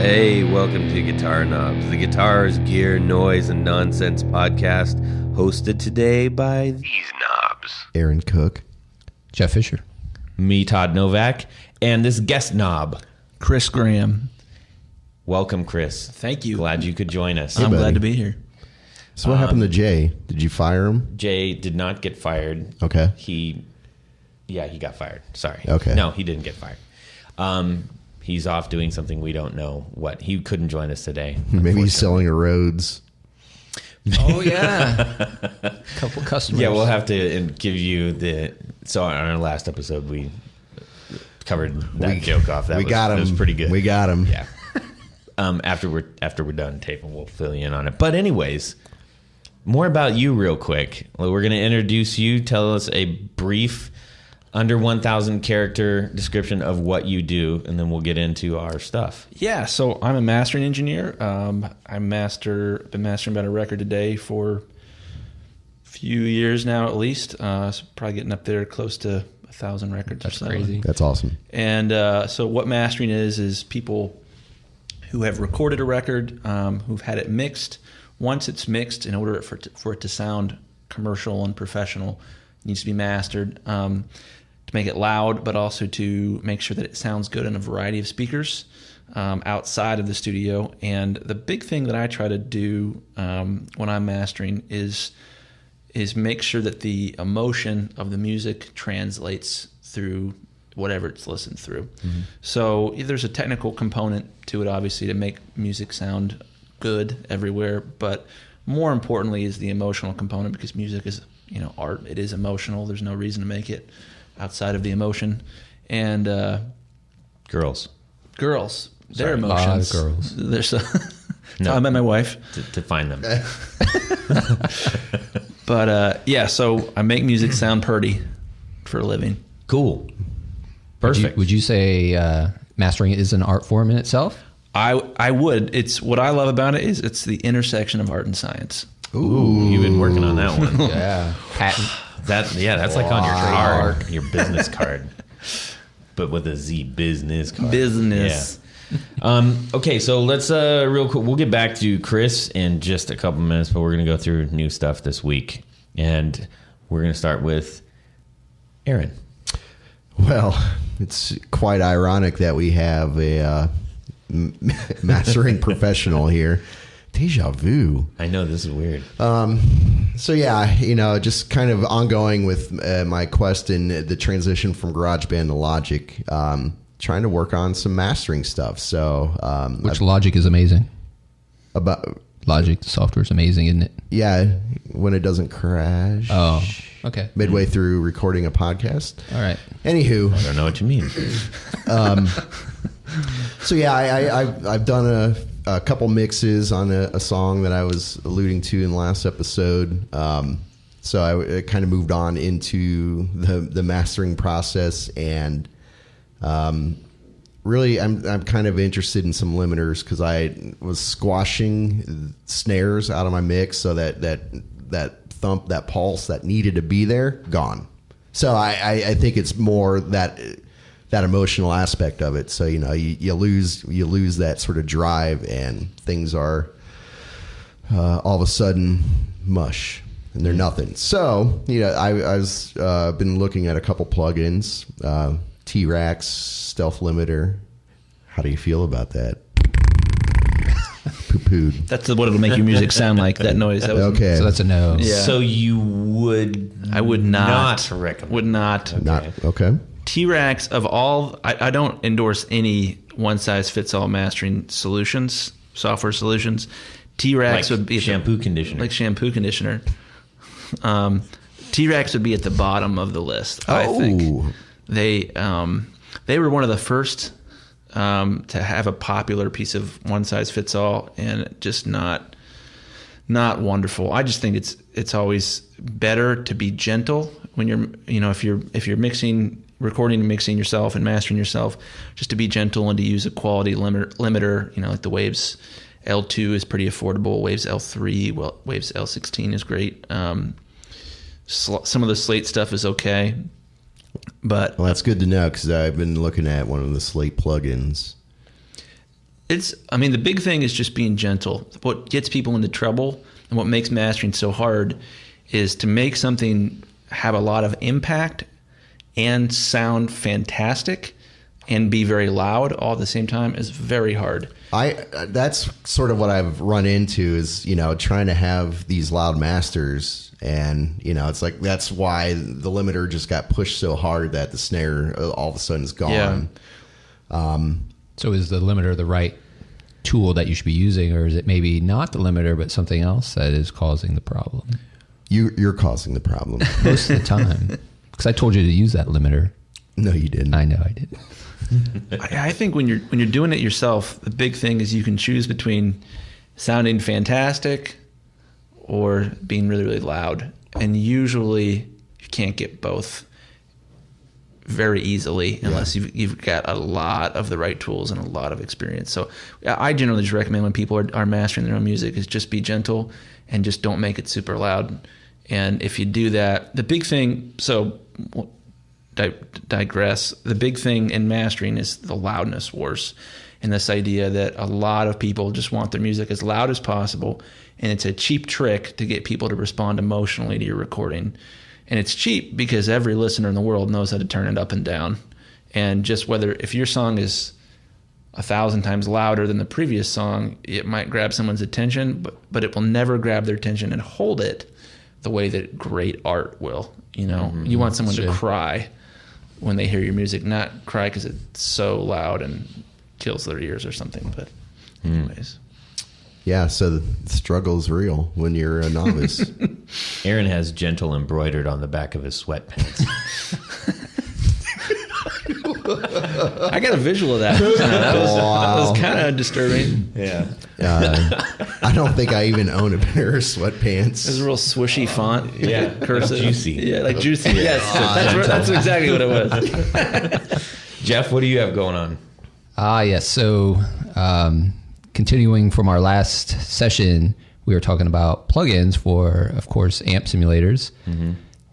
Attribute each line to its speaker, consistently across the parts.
Speaker 1: Hey, welcome to Guitar Knobs, the guitars, gear, noise, and nonsense podcast, hosted today by these knobs.
Speaker 2: Aaron Cook.
Speaker 3: Jeff Fischer.
Speaker 4: Me, Todd Novak, and this guest knob,
Speaker 5: Chris Graham.
Speaker 4: Welcome, Chris.
Speaker 5: Thank you.
Speaker 4: Glad you could join us.
Speaker 5: I'm glad to be here.
Speaker 2: So what happened to Jay? Did you fire him?
Speaker 4: Jay did not get fired.
Speaker 2: Okay.
Speaker 4: He got fired. Sorry.
Speaker 2: Okay.
Speaker 4: No, he didn't get fired. He's off doing something we don't know what. He couldn't join us today.
Speaker 2: Maybe he's selling a Rhodes.
Speaker 5: Oh, yeah. A couple customers.
Speaker 4: Yeah, we'll have to give you the... So on our last episode, we covered that joke off. That was pretty good.
Speaker 2: We got him.
Speaker 4: Yeah. After we're done taping, we'll fill you in on it. But anyways, more about you real quick. We're going to introduce you. Tell us a brief, under 1,000 character description of what you do, and then we'll get into our stuff.
Speaker 5: Yeah, so I'm a mastering engineer. Been mastering about a record a day for a few years now, at least. So probably getting up there close to 1,000 records.
Speaker 3: That's
Speaker 5: or so.
Speaker 3: crazy.
Speaker 2: That's awesome.
Speaker 5: And so what mastering is people who have recorded a record, who've had it mixed. Once it's mixed, in order for it to sound commercial and professional, it needs to be mastered to make it loud, but also to make sure that it sounds good in a variety of speakers outside of the studio. And the big thing that I try to do when I'm mastering is make sure that the emotion of the music translates through whatever it's listened through. Mm-hmm. So there's a technical component to it, obviously, to make music sound good everywhere. But more importantly is the emotional component, because music is, art. It is emotional. There's no reason to make it outside of the emotion. And
Speaker 4: Girls.
Speaker 5: Their emotions.
Speaker 3: Girls.
Speaker 5: There's
Speaker 4: No.
Speaker 5: I met my wife.
Speaker 4: To find them.
Speaker 5: But so I make music sound pretty for a living.
Speaker 4: Cool. Perfect.
Speaker 3: Would you say mastering is an art form in itself?
Speaker 5: I would. It's what I love about it is it's the intersection of art and science.
Speaker 4: Ooh, you've been working on that one.
Speaker 3: Yeah. Patent.
Speaker 4: That's like on your card, your business card, but with a Z, business card.
Speaker 5: Business.
Speaker 4: Yeah. Okay, so let's real quick. We'll get back to Chris in just a couple minutes, but we're gonna go through new stuff this week, and we're gonna start with Aaron.
Speaker 2: Well, it's quite ironic that we have a mastering professional here. Deja vu.
Speaker 4: I know, this is weird.
Speaker 2: So yeah, just kind of ongoing with my quest in the transition from GarageBand to Logic, trying to work on some mastering stuff. So
Speaker 3: Which Logic is amazing.
Speaker 2: Logic,
Speaker 3: the software is amazing, isn't it?
Speaker 2: Yeah, when it doesn't crash.
Speaker 3: Oh, okay.
Speaker 2: Midway through recording a podcast.
Speaker 3: All right.
Speaker 2: Anywho,
Speaker 4: I don't know what you mean.
Speaker 2: So yeah, I've done a couple mixes on a song that I was alluding to in the last episode. So I kind of moved on into the mastering process, and really I'm kind of interested in some limiters, because I was squashing snares out of my mix, so that thump, that pulse that needed to be there, gone. So I think it's more that emotional aspect of it. So you lose that sort of drive, and things are all of a sudden mush, and they're nothing. So I was been looking at a couple plugins, T-Rax, Stealth Limiter. How do you feel about that? Poo-pooed.
Speaker 5: That's what it'll make your music sound like, that noise. That was,
Speaker 2: Okay.
Speaker 3: So that's a no.
Speaker 5: Yeah.
Speaker 4: So you would...
Speaker 5: I would not
Speaker 4: recommend.
Speaker 5: Would not.
Speaker 4: Okay.
Speaker 2: Not okay.
Speaker 5: T-Rax, of all, I don't endorse any one-size-fits-all mastering solutions, software solutions. T-Rax would be
Speaker 4: shampoo conditioner.
Speaker 5: like shampoo conditioner. T-Rax would be at the bottom of the list. I think they were one of the first to have a popular piece of one-size-fits-all, and just not wonderful. I just think it's always better to be gentle when you're if you're recording and mixing yourself and mastering yourself, just to be gentle and to use a quality limiter. Like the Waves L2 is pretty affordable. Waves L3, Waves L16 is great. Some of the Slate stuff is okay, but
Speaker 2: Well, that's good to know, because I've been looking at one of the Slate plugins.
Speaker 5: The big thing is just being gentle. What gets people into trouble and what makes mastering so hard is to make something have a lot of impact and sound fantastic and be very loud all at the same time is very hard.
Speaker 2: That's sort of what I've run into is, trying to have these loud masters, and, it's like, that's why the limiter just got pushed so hard that the snare all of a sudden is gone.
Speaker 5: Yeah.
Speaker 3: So is the limiter the right tool that you should be using, or is it maybe not the limiter, but something else that is causing the problem?
Speaker 2: You're causing the problem.
Speaker 3: Most of the time. Because I told you to use that limiter.
Speaker 2: No, you didn't.
Speaker 3: I know I did.
Speaker 5: I think when you're doing it yourself, the big thing is you can choose between sounding fantastic or being really, really loud. And usually you can't get both very easily unless you've got a lot of the right tools and a lot of experience. So I generally just recommend when people are mastering their own music is just be gentle and just don't make it super loud. And if you do that, the big thing, digress, the big thing in mastering is the loudness wars. And this idea that a lot of people just want their music as loud as possible. And it's a cheap trick to get people to respond emotionally to your recording. And it's cheap because every listener in the world knows how to turn it up and down. And just if your song is 1,000 times louder than the previous song, it might grab someone's attention, but it will never grab their attention and hold it the way that great art will.
Speaker 3: Mm-hmm.
Speaker 5: You want someone to cry when they hear your music, not cry because it's so loud and kills their ears or something. But anyways.
Speaker 2: Yeah, so the struggle is real when you're a novice.
Speaker 4: Aaron has gentle embroidered on the back of his sweatpants.
Speaker 5: I got a visual of that. That was kind of disturbing.
Speaker 4: Yeah.
Speaker 2: I don't think I even own a pair of sweatpants.
Speaker 5: It was a real swishy font.
Speaker 4: Yeah.
Speaker 5: Cursive.
Speaker 4: Juicy.
Speaker 5: Yeah, like juicy. Yes. That's exactly what it was.
Speaker 4: Jeff, what do you have going on?
Speaker 3: Yes. So continuing from our last session, we were talking about plugins for, of course, amp simulators. Mm-hmm.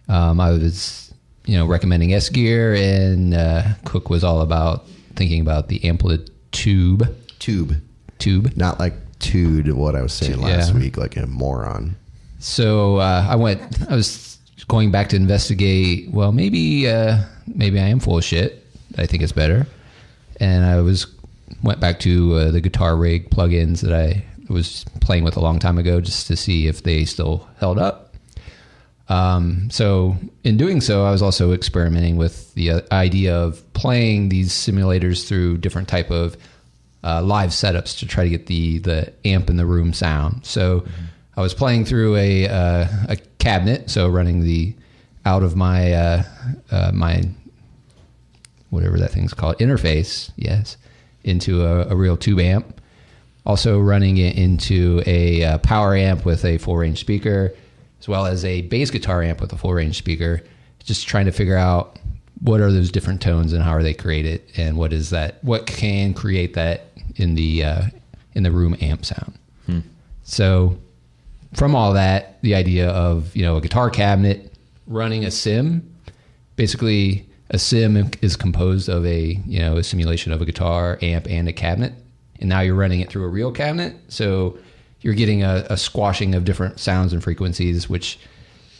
Speaker 3: I was recommending S-Gear, and Cook was all about thinking about the Amplitude tube.
Speaker 2: Not like tude, what I was saying last week, like a moron.
Speaker 3: So I was going back to investigate, well, maybe I am full of shit. I think it's better. And I went back to the Guitar Rig plugins that I was playing with a long time ago just to see if they still held up. So in doing so, I was also experimenting with the idea of playing these simulators through different type of live setups to try to get the amp in the room sound. So I was playing through a cabinet, so running out of my my whatever that thing's called, interface, yes, into a real tube amp. Also running it into a power amp with a full range speaker, as well as a bass guitar amp with a full range speaker, just trying to figure out what are those different tones and how are they created, and what can create that in the room amp sound. So from all that, the idea of a guitar cabinet running a sim, basically a sim is composed of a simulation of a guitar amp and a cabinet, and now you're running it through a real cabinet, so you're getting a squashing of different sounds and frequencies, which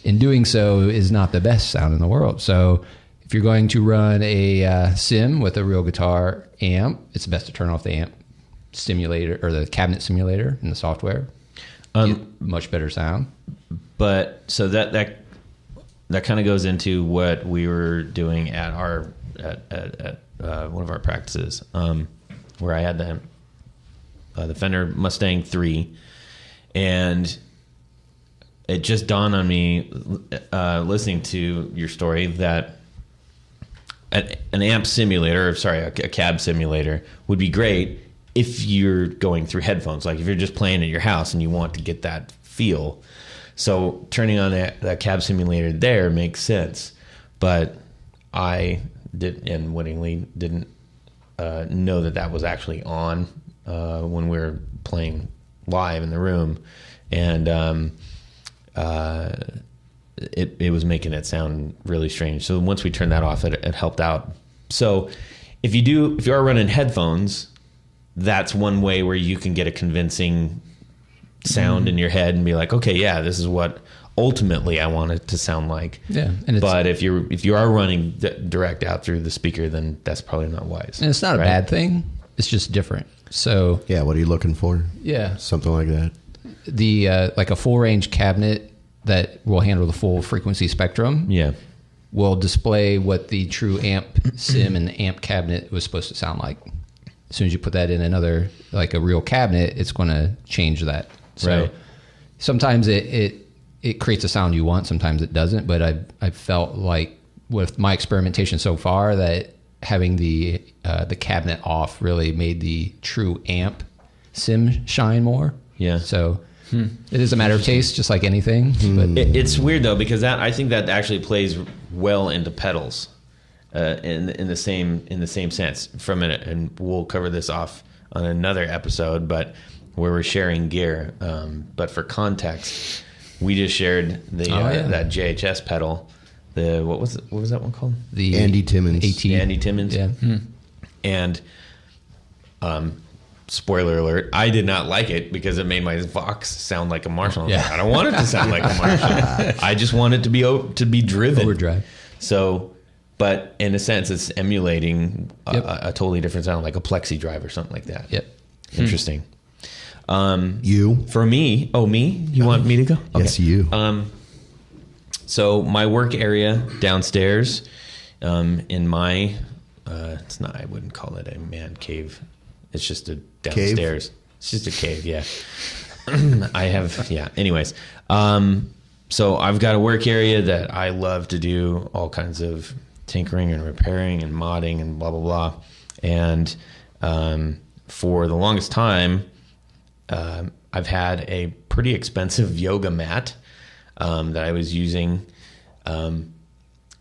Speaker 3: in doing so is not the best sound in the world. So if you're going to run a sim with a real guitar amp, it's best to turn off the amp simulator or the cabinet simulator in the software. Get much better sound.
Speaker 4: But so that kind of goes into what we were doing at one of our practices, where I had the Fender Mustang 3. And it just dawned on me, listening to your story, that an amp simulator, a cab simulator would be great if you're going through headphones. Like if you're just playing at your house and you want to get that feel. So turning on that cab simulator there makes sense. But I unwittingly didn't know that was actually on when we were playing live in the room, and it was making it sound really strange. So once we turned that off, it helped out. So if you are running headphones, that's one way where you can get a convincing sound in your head and be like, okay, yeah, this is what ultimately I want it to sound like.
Speaker 3: Yeah, and
Speaker 4: but if you are running direct out through the speaker, then that's probably not wise.
Speaker 3: And it's not a bad thing. It's just different. So
Speaker 2: Yeah, what are you looking for?
Speaker 3: yeah,
Speaker 2: Something like that.
Speaker 3: the like a full range cabinet that will handle the full frequency spectrum.
Speaker 4: Yeah.
Speaker 3: Will display what the true amp sim and amp cabinet was supposed to sound like. As soon as you put that in another, like a real cabinet, it's going to change that. So
Speaker 4: Right.
Speaker 3: sometimes it creates a sound you want, sometimes it doesn't. But I felt like with my experimentation so far that having the cabinet off really made the true amp sim shine more.
Speaker 4: Yeah.
Speaker 3: So it is a matter of taste, just like anything. But
Speaker 4: It's weird though, because I think that actually plays well into pedals, in the same sense from it, and we'll cover this off on another episode, but where we're sharing gear. But for context, we just shared that JHS pedal. What was that one called?
Speaker 3: the
Speaker 2: Andy Timmons.
Speaker 3: AT.
Speaker 4: Andy Timmons.
Speaker 3: Yeah.
Speaker 4: And spoiler alert, I did not like it because it made my Vox sound like a Marshall.
Speaker 3: Yeah.
Speaker 4: I don't want it to sound like a Marshall. I just want it to be driven.
Speaker 3: Overdrive.
Speaker 4: So, but in a sense, it's emulating
Speaker 3: Yep.
Speaker 4: a totally different sound, like a plexi drive or something like that.
Speaker 3: Yep.
Speaker 4: Interesting.
Speaker 2: You?
Speaker 4: For me, me? You want me to go?
Speaker 2: Yes, you.
Speaker 4: So my work area downstairs, in my, it's not, I wouldn't call it a man cave. It's just a downstairs.
Speaker 2: Cave?
Speaker 4: It's just a cave. Yeah. Anyways. So I've got a work area that I love to do all kinds of tinkering and repairing and modding and blah, blah, blah. And, for the longest time, I've had a pretty expensive yoga mat, that I was using,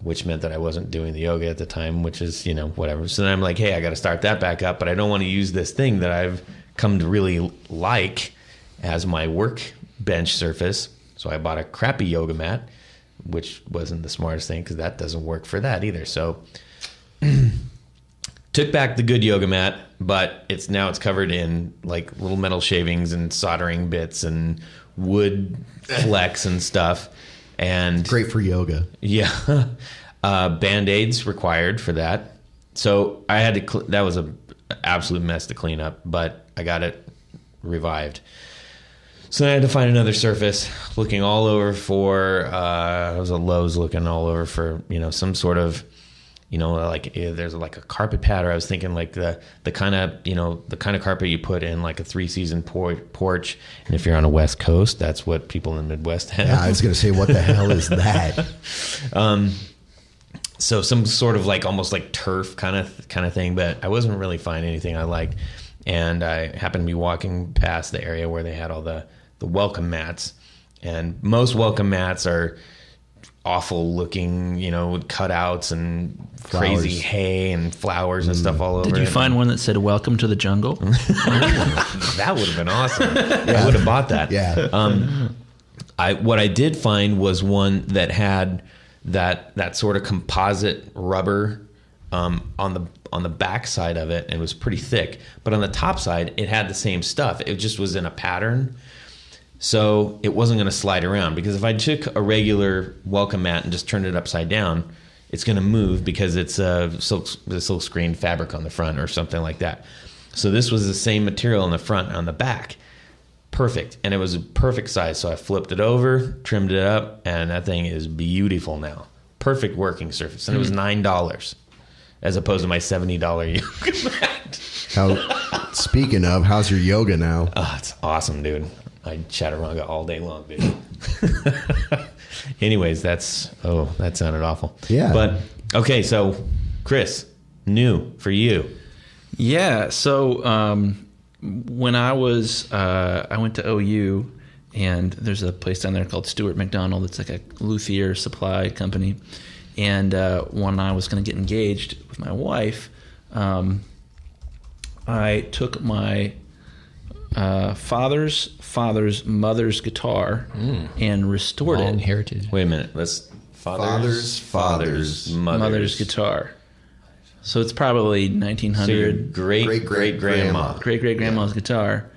Speaker 4: which meant that I wasn't doing the yoga at the time, which is, whatever. So then I'm like, hey, I got to start that back up, but I don't want to use this thing that I've come to really like as my workbench surface. So I bought a crappy yoga mat, which wasn't the smartest thing because that doesn't work for that either. So took back the good yoga mat, but it's covered in like little metal shavings and soldering bits and wood flecks and stuff. And
Speaker 2: Great for yoga.
Speaker 4: yeah, Band-Aids required for that. So I had to, that was an absolute mess to clean up, but I got it revived. So then I had to find another surface, looking all over for, I was at Lowe's looking all over for, some sort of, like there's like a carpet pad, or I was thinking like the kind of carpet you put in like a 3-season porch. And if you're on a West Coast, that's what people in the Midwest have.
Speaker 2: Yeah, I was going to say, what the hell is that?
Speaker 4: So some sort of like almost like turf kind of thing, but I wasn't really finding anything I liked. And I happened to be walking past the area where they had all the welcome mats, and most welcome mats are awful looking, with cutouts and crazy hay and flowers and stuff all over.
Speaker 5: Did you
Speaker 4: it.
Speaker 5: find one that said "Welcome to the Jungle"?
Speaker 4: That would have been awesome. I would have bought that.
Speaker 2: Yeah.
Speaker 4: What I did find was one that had that sort of composite rubber on the back side of it, and it was pretty thick. But on the top side, it had the same stuff. It just was in a pattern. So it wasn't going to slide around, because if I took a regular welcome mat and just turned it upside down, it's going to move because it's a silk screen fabric on the front or something like that. So this was the same material on the front and on the back. Perfect. And it was a perfect size. So I flipped it over, trimmed it up, and that thing is beautiful now. Perfect working surface. And it was $9 as opposed to my $70 yoga mat.
Speaker 2: Speaking of, how's your yoga now?
Speaker 4: Oh, it's awesome, dude. I chaturanga all day long, dude. Anyways, that sounded awful.
Speaker 2: Yeah.
Speaker 4: But, okay, so, Chris, new for you.
Speaker 5: Yeah. So when I went to OU, and there's a place down there called Stuart McDonald. It's like a luthier supply company. And when I was going to get engaged with my wife, I took my father's mother's guitar and restored
Speaker 3: Long
Speaker 5: it.
Speaker 3: heritage.
Speaker 4: Wait a minute. Let's father's
Speaker 5: Mother's guitar. So it's probably
Speaker 4: So your
Speaker 5: 1900.
Speaker 4: great-great-grandma.
Speaker 5: Great-great-grandma's guitar.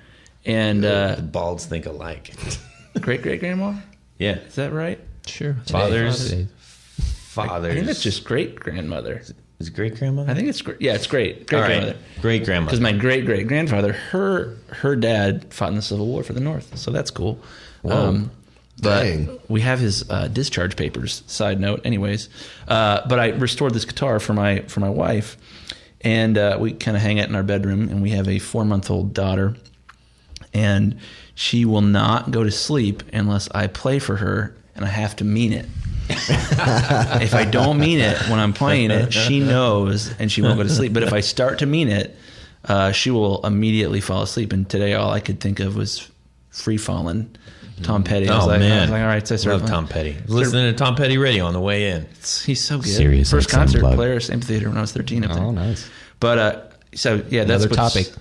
Speaker 5: And
Speaker 4: The balds think alike.
Speaker 5: great-great-grandma?
Speaker 4: Yeah.
Speaker 5: Is that right?
Speaker 3: Sure.
Speaker 4: Fathers.
Speaker 3: Today.
Speaker 4: Fathers.
Speaker 5: I think it's just great-grandmother.
Speaker 4: Is it great-grandmother?
Speaker 5: I think it's great. Yeah, it's great.
Speaker 4: All
Speaker 5: Great-grandmother.
Speaker 4: right. Great-grandmother.
Speaker 5: Because my great-great-grandfather, her dad fought in the Civil War for the North. So that's cool.
Speaker 4: Whoa.
Speaker 5: But
Speaker 2: Dang.
Speaker 5: we have his discharge papers. Side note, anyways. But I restored this guitar for my wife, and we kind of hang it in our bedroom. And we have a 4-month-old daughter, and she will not go to sleep unless I play for her, and I have to mean it. If I don't mean it when I'm playing it, she knows, and she won't go to sleep. But if I start to mean it, she will immediately fall asleep. And today, all I could think of was Free Fallin'. Tom Petty. I was like, all right. So I started
Speaker 4: Love Tom Petty. Listening to Tom Petty radio on the way in.
Speaker 5: He's so good.
Speaker 4: Sirius
Speaker 5: First
Speaker 4: XM
Speaker 5: concert
Speaker 4: plug.
Speaker 5: player, amphitheater when I was 13 up there.
Speaker 3: Oh, nice.
Speaker 5: But so yeah, that's
Speaker 3: Another
Speaker 5: what's,
Speaker 3: topic.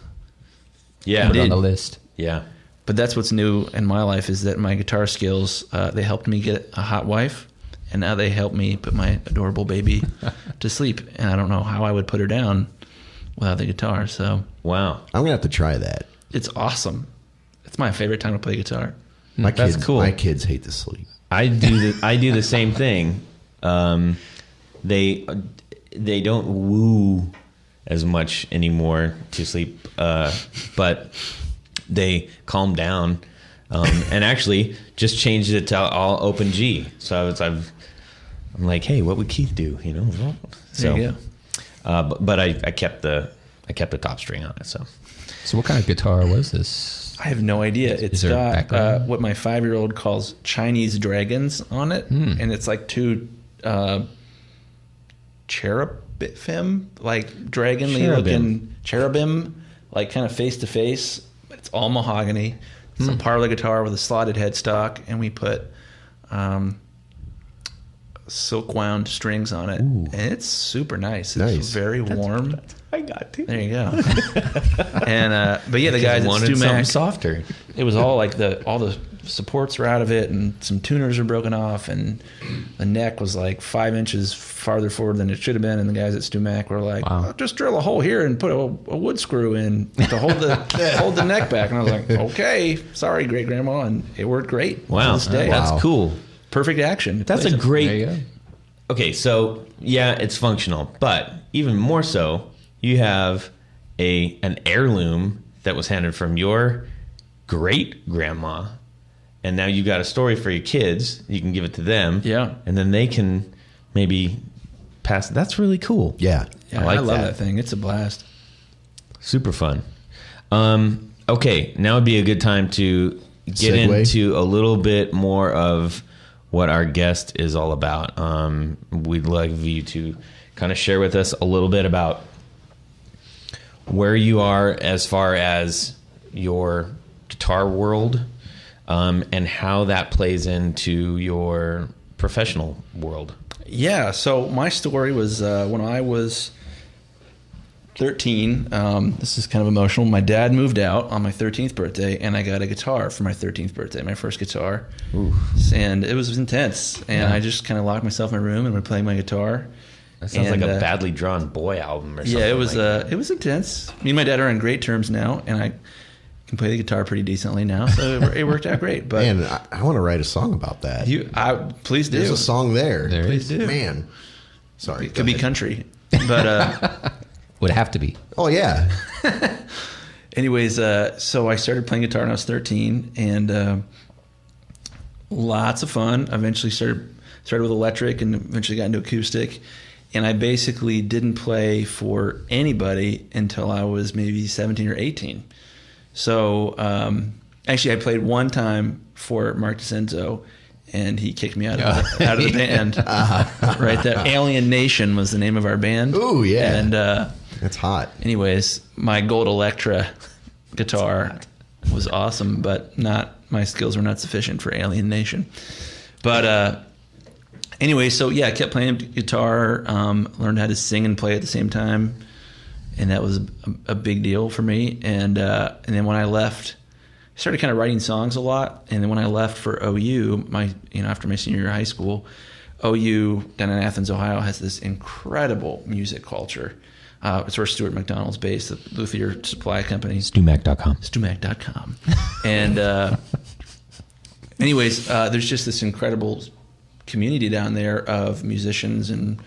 Speaker 4: Yeah.
Speaker 3: Put it on the list.
Speaker 4: Yeah.
Speaker 5: But that's what's new in my life is that my guitar skills. They helped me get a hot wife, and now they help me put my adorable baby to sleep. And I don't know how I would put her down without the guitar. So
Speaker 4: Wow.
Speaker 2: I'm gonna have to try that.
Speaker 5: it's awesome. It's my favorite time to play guitar.
Speaker 2: My
Speaker 4: That's
Speaker 2: kids,
Speaker 4: cool.
Speaker 2: My kids hate to sleep.
Speaker 4: I do the same thing. They don't woo as much anymore to sleep, but they calm down, and actually just changed it to all open G. So I'm like, hey, what would Keith do? You know,
Speaker 5: There you go.
Speaker 4: But I kept the top string on it. So
Speaker 3: So what kind of guitar was this?
Speaker 5: I have no idea. It's
Speaker 3: there a
Speaker 5: got
Speaker 3: background?
Speaker 5: what my 5-year-old calls Chinese dragons on it, and it's like two cherubim, like dragonly looking cherubim, like kind of face to face. It's all mahogany. It's a parlor guitar with a slotted headstock, and we put silk wound strings on it, and it's super nice. It's
Speaker 2: Nice.
Speaker 5: very warm.
Speaker 4: I got to.
Speaker 5: There you go. And but yeah, the guys at
Speaker 4: wanted something
Speaker 5: Stumac,
Speaker 4: softer.
Speaker 5: it was all like all the supports are out of it, and some tuners are broken off, and the neck was like 5 inches farther forward than it should have been. And the guys at Stumac were like,
Speaker 3: Wow.
Speaker 5: "Oh, just drill a hole here and put a wood screw in to hold the hold the neck back." And I was like, "Okay, sorry, great grandma," and it worked great.
Speaker 4: Wow,
Speaker 5: to this day.
Speaker 4: that's
Speaker 2: Wow.
Speaker 4: cool.
Speaker 5: Perfect action. It
Speaker 4: That's
Speaker 5: plays
Speaker 4: a
Speaker 5: it.
Speaker 4: great.
Speaker 3: There you go.
Speaker 4: Okay, so yeah, it's functional, but even more so, you have an heirloom that was handed from your great grandma, and now you got a story for your kids. You can give it to them,
Speaker 5: Yeah.
Speaker 4: and then they can maybe pass. That's really cool.
Speaker 2: Yeah.
Speaker 5: Yeah,
Speaker 4: I like
Speaker 5: I love
Speaker 4: that.
Speaker 5: that thing. It's a blast.
Speaker 4: Super fun. Okay, now would be a good time to get
Speaker 2: Segue.
Speaker 4: into a little bit more of what our guest is all about. We'd like you to kind of share with us a little bit about where you are as far as your guitar world, and how that plays into your professional world.
Speaker 5: Yeah, so my story was when I was 13. This is kind of emotional. My dad moved out on my 13th birthday, and I got a guitar for my 13th birthday, my first guitar. And it was intense. And I just kind of locked myself in my room and would play my guitar.
Speaker 4: That sounds
Speaker 5: And,
Speaker 4: like a badly drawn boy album or something.
Speaker 5: Yeah, it was
Speaker 4: like
Speaker 5: it was intense. Me and my dad are on great terms now, and I can play the guitar pretty decently now, so it worked out great. But
Speaker 2: Man, I want to write a song about that.
Speaker 5: please do.
Speaker 2: There's a song there.
Speaker 3: There
Speaker 5: Please
Speaker 3: is.
Speaker 5: do.
Speaker 2: Man. Sorry.
Speaker 5: It could be country, but
Speaker 3: Would have to be.
Speaker 2: Oh, yeah.
Speaker 5: anyways, so I started playing guitar when I was 13, and lots of fun. Eventually started with electric, and eventually got into acoustic. And I basically didn't play for anybody until I was maybe 17 or 18. So actually, I played one time for Mark DeCenzo, and he kicked me out of the band. Right there, Alien Nation was the name of our band.
Speaker 2: Ooh, yeah.
Speaker 5: And
Speaker 2: That's hot.
Speaker 5: anyways, my gold Electra guitar was awesome, but my skills were not sufficient for Alien Nation. But anyway, so yeah, I kept playing guitar, learned how to sing and play at the same time, and that was a big deal for me. And then when I left, I started kind of writing songs a lot. And then when I left for OU, after my senior year of high school, OU down in Athens, Ohio, has this incredible music culture. It's where Stuart McDonald's based, the luthier supply company.
Speaker 4: Stumac.com.
Speaker 5: Stumac.com. And anyways, there's just this incredible community down there of musicians and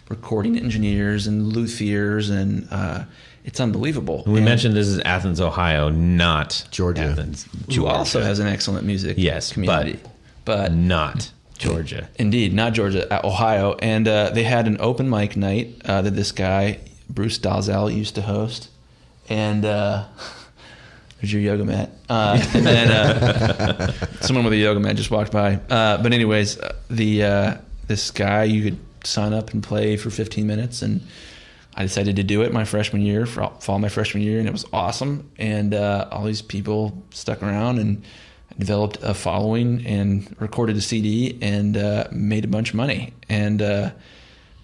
Speaker 5: recording engineers and luthiers, and it's unbelievable.
Speaker 4: We mentioned this is Athens, Ohio, not
Speaker 2: Georgia.
Speaker 4: Athens,
Speaker 5: who also has an excellent music community. But
Speaker 4: not Georgia.
Speaker 5: Indeed, not Georgia, Ohio. And they had an open mic night that this guy, Bruce Dalzell, used to host. And there's your yoga mat. And then someone with a yoga mat just walked by. But anyways, this guy, you could sign up and play for 15 minutes. And I decided to do it my freshman year, for fall my freshman year, and it was awesome. And all these people stuck around, and I developed a following and recorded a CD and made a bunch of money. And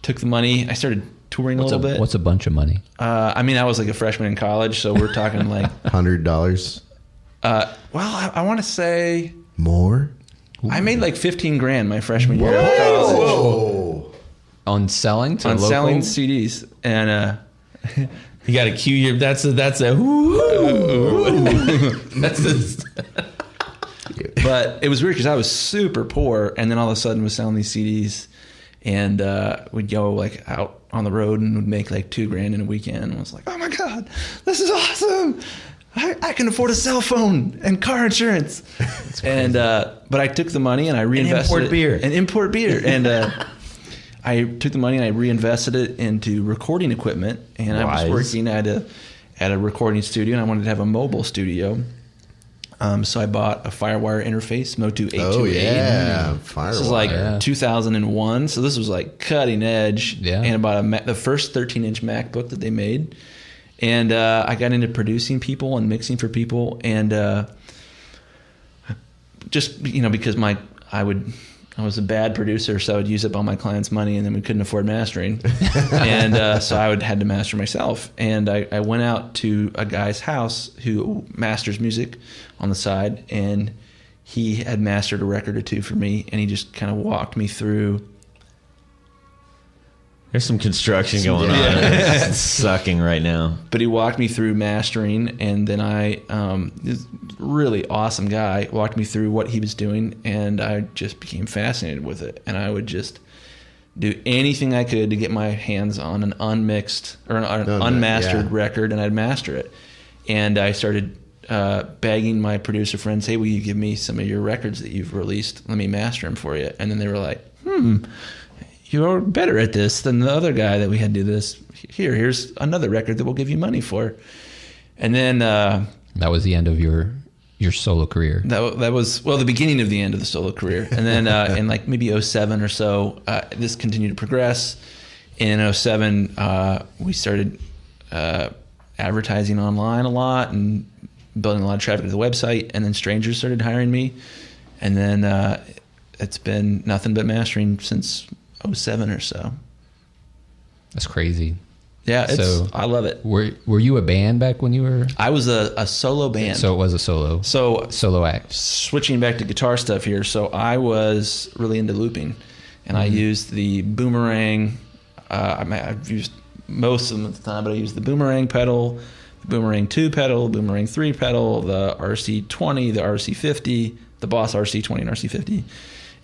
Speaker 5: took the money. I started touring a little bit.
Speaker 3: What's a bunch of money?
Speaker 5: I mean, I was like a freshman in college, so we're talking like
Speaker 2: $100
Speaker 5: well, I want to say
Speaker 2: more.
Speaker 5: I made like 15 grand my freshman year of college.
Speaker 2: Whoa.
Speaker 3: On selling to local?
Speaker 5: Selling CDs. And
Speaker 4: You got to cue your. That's a. That's a.
Speaker 5: but it was weird because I was super poor, and then all of a sudden was selling these CDs, and we'd go like out on the road and would make like $2 grand in a weekend. And I was like, oh my god, this is awesome! I can afford a cell phone and car insurance. And but I took the money and I reinvested import beer. And I took the money and I reinvested it into recording equipment. And I was working at a recording studio, and I wanted to have a mobile studio. So I bought a FireWire interface, Motu 828.
Speaker 2: Oh yeah, FireWire.
Speaker 5: This was like 2001, so this was like cutting edge.
Speaker 3: Yeah.
Speaker 5: And I bought the first 13-inch MacBook that they made. And I got into producing people and mixing for people, and just because I was a bad producer, so I would use up all my clients' money, and then we couldn't afford mastering, and so I had to master myself. And I went out to a guy's house who masters music on the side, and he had mastered a record or two for me, and he just kind of walked me through.
Speaker 4: There's some construction going on. It's sucking right now.
Speaker 5: But he walked me through mastering, and then this really awesome guy walked me through what he was doing, and I just became fascinated with it. And I would just do anything I could to get my hands on an unmixed or an unmastered record, and I'd master it. And I started begging my producer friends, hey, will you give me some of your records that you've released? Let me master them for you. And then they were like, you're better at this than the other guy that we had do this. Here's another record that we'll give you money for. And then
Speaker 3: that was the end of your solo career.
Speaker 5: That was the beginning of the end of the solo career. And then in like maybe 2007 or so, this continued to progress. In 2007, we started advertising online a lot and building a lot of traffic to the website. And then strangers started hiring me. And then it's been nothing but mastering since 2007 or so.
Speaker 3: That's crazy.
Speaker 5: Yeah,
Speaker 3: So
Speaker 5: I love it.
Speaker 3: Were you a band back when you were?
Speaker 5: I was a solo band.
Speaker 3: So it was a solo act.
Speaker 5: Switching back to guitar stuff here. So I was really into looping, and I used the Boomerang. I've used most of them at the time, but I used the Boomerang pedal, the Boomerang 2 pedal, the Boomerang 3 pedal, the RC20, the RC50, the Boss RC20 and RC50,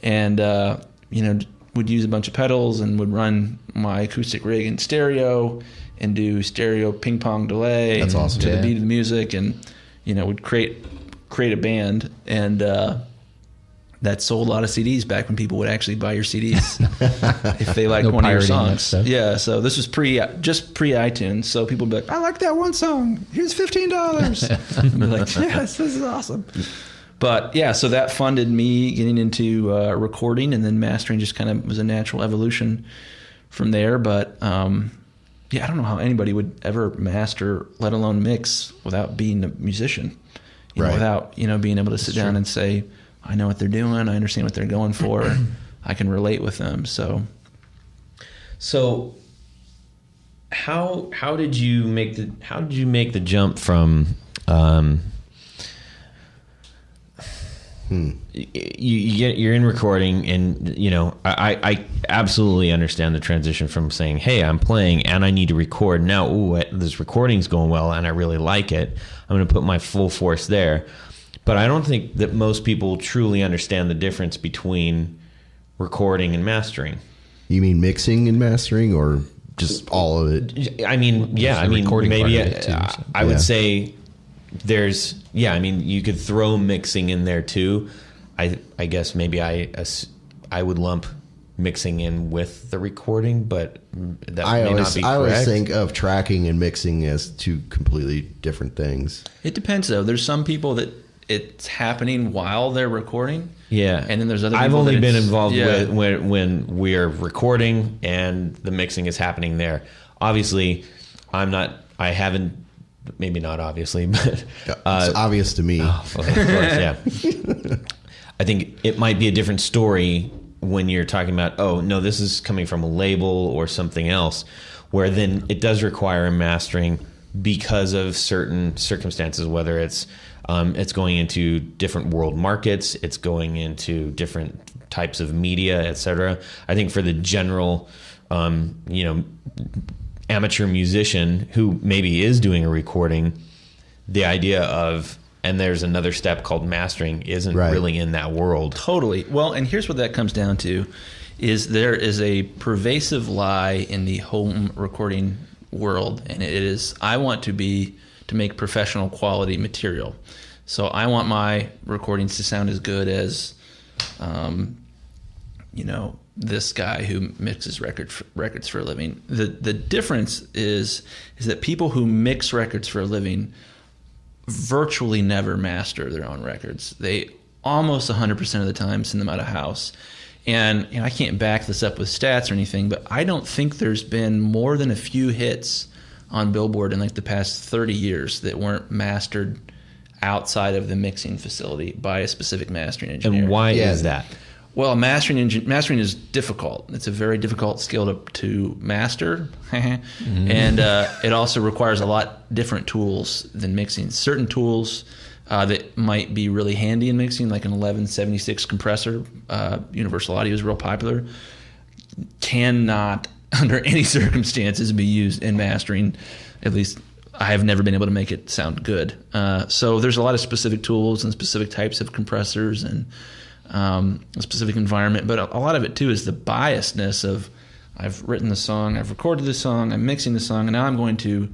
Speaker 5: and would use a bunch of pedals and would run my acoustic rig in stereo and do stereo ping pong delay.
Speaker 2: That's awesome.
Speaker 5: To the beat of the music, and would create a band, and that sold a lot of CDs back when people would actually buy your CDs if they liked one of your songs. Yeah, so this was pre iTunes, so people would be like, I like that one song, here's $15. And be like, yes, this is awesome. But yeah, so that funded me getting into recording, and then mastering just kind of was a natural evolution from there. But I don't know how anybody would ever master, let alone mix, without being a musician. Without being able to sit down and say, I know what they're doing, I understand what they're going for, I can relate with them. So
Speaker 4: how did you make the jump from you're in recording, and I absolutely understand the transition from saying, hey, I'm playing and I need to record now. Ooh, this recording's going well and I really like it. I'm going to put my full force there. But I don't think that most people truly understand the difference between recording and mastering.
Speaker 2: You mean mixing and mastering, or just all of it?
Speaker 4: I mean, yeah. I mean,
Speaker 3: recording
Speaker 4: maybe
Speaker 3: part of it too, so.
Speaker 4: I would say there's, I mean, you could throw mixing in there too. I guess maybe I would lump mixing in with the recording, but that may not be correct.
Speaker 2: I always think of tracking and mixing as two completely different things.
Speaker 5: It depends, though. There's some people that it's happening while they're recording.
Speaker 4: Yeah.
Speaker 5: And then there's other people
Speaker 4: I've only
Speaker 5: that
Speaker 4: been
Speaker 5: it's-
Speaker 4: involved
Speaker 5: yeah.
Speaker 4: with when we're recording and the mixing is happening there. Obviously, maybe not obviously, but
Speaker 2: It's obvious to me.
Speaker 4: of course, yeah. I think it might be a different story when you're talking about, oh, no, this is coming from a label or something else, where then it does require a mastering because of certain circumstances, whether it's going into different world markets, it's going into different types of media, etc. I think for the general, amateur musician who maybe is doing a recording, the idea of, and there's another step called mastering, isn't really in that world.
Speaker 5: Totally. Well, and here's what that comes down to, is there is a pervasive lie in the home recording world, and it is, I want to make professional quality material. So I want my recordings to sound as good as, this guy who mixes records for a living. The difference is that people who mix records for a living virtually never master their own records. They almost 100% of the time send them out of house. And I can't back this up with stats or anything, but I don't think there's been more than a few hits on Billboard in like the past 30 years that weren't mastered outside of the mixing facility by a specific mastering engineer.
Speaker 4: And why is that?
Speaker 5: Well, mastering is difficult. It's a very difficult skill to master, and it also requires a lot different tools than mixing. Certain tools that might be really handy in mixing, like an 1176 compressor, Universal Audio is real popular, cannot under any circumstances be used in mastering. At least I have never been able to make it sound good. So there's a lot of specific tools and specific types of compressors and a specific environment, but a lot of it too is the biasness of, I've written the song, I've recorded the song, I'm mixing the song, and now I'm going to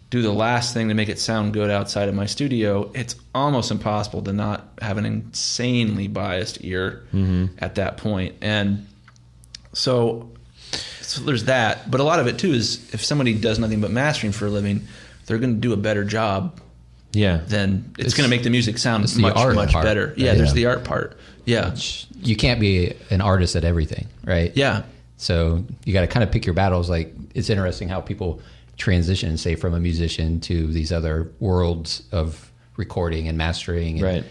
Speaker 5: do the last thing to make it sound good outside of my studio. It's almost impossible to not have an insanely biased ear at that point. And so there's that, but a lot of it too is if somebody does nothing but mastering for a living, they're going to do a better job.
Speaker 4: Yeah.
Speaker 5: Then it's going to make the music sound
Speaker 3: the
Speaker 5: much
Speaker 3: art part.
Speaker 5: better. Yeah, there's the art part. Yeah.
Speaker 3: You can't be an artist at everything, right?
Speaker 5: Yeah.
Speaker 3: So you got to kind of pick your battles. Like, it's interesting how people transition, say, from a musician to these other worlds of recording and mastering. And
Speaker 4: right.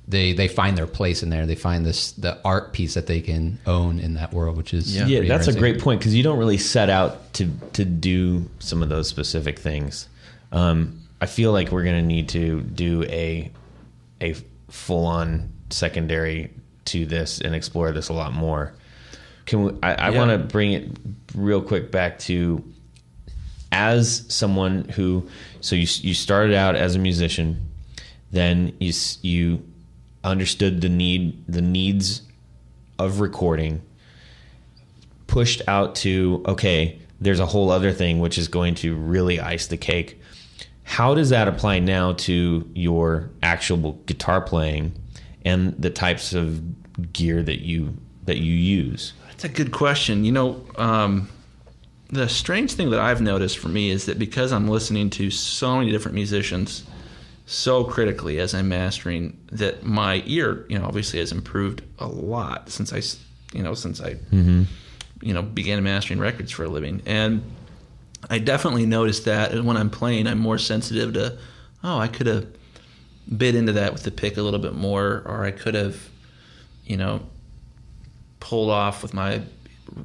Speaker 3: They find their place in there. They find the art piece that they can own in that world, which is
Speaker 4: Yeah, that's a
Speaker 3: interesting.
Speaker 4: great point, because you don't really set out to do some of those specific things. I feel like we're going to need to do a full-on secondary to this and explore this a lot more. I want to bring it real quick back to, as someone who, so you started out as a musician, then you understood the needs of recording, pushed out to, okay, there's a whole other thing which is going to really ice the cake. How does that apply now to your actual guitar playing and the types of gear that you use?
Speaker 5: That's a good question. The strange thing that I've noticed for me is that because I'm listening to so many different musicians so critically as I'm mastering, that my ear, obviously has improved a lot since I began mastering records for a living. And I definitely noticed that, and when I'm playing, I'm more sensitive to, I could have bit into that with the pick a little bit more, or I could have, pulled off with my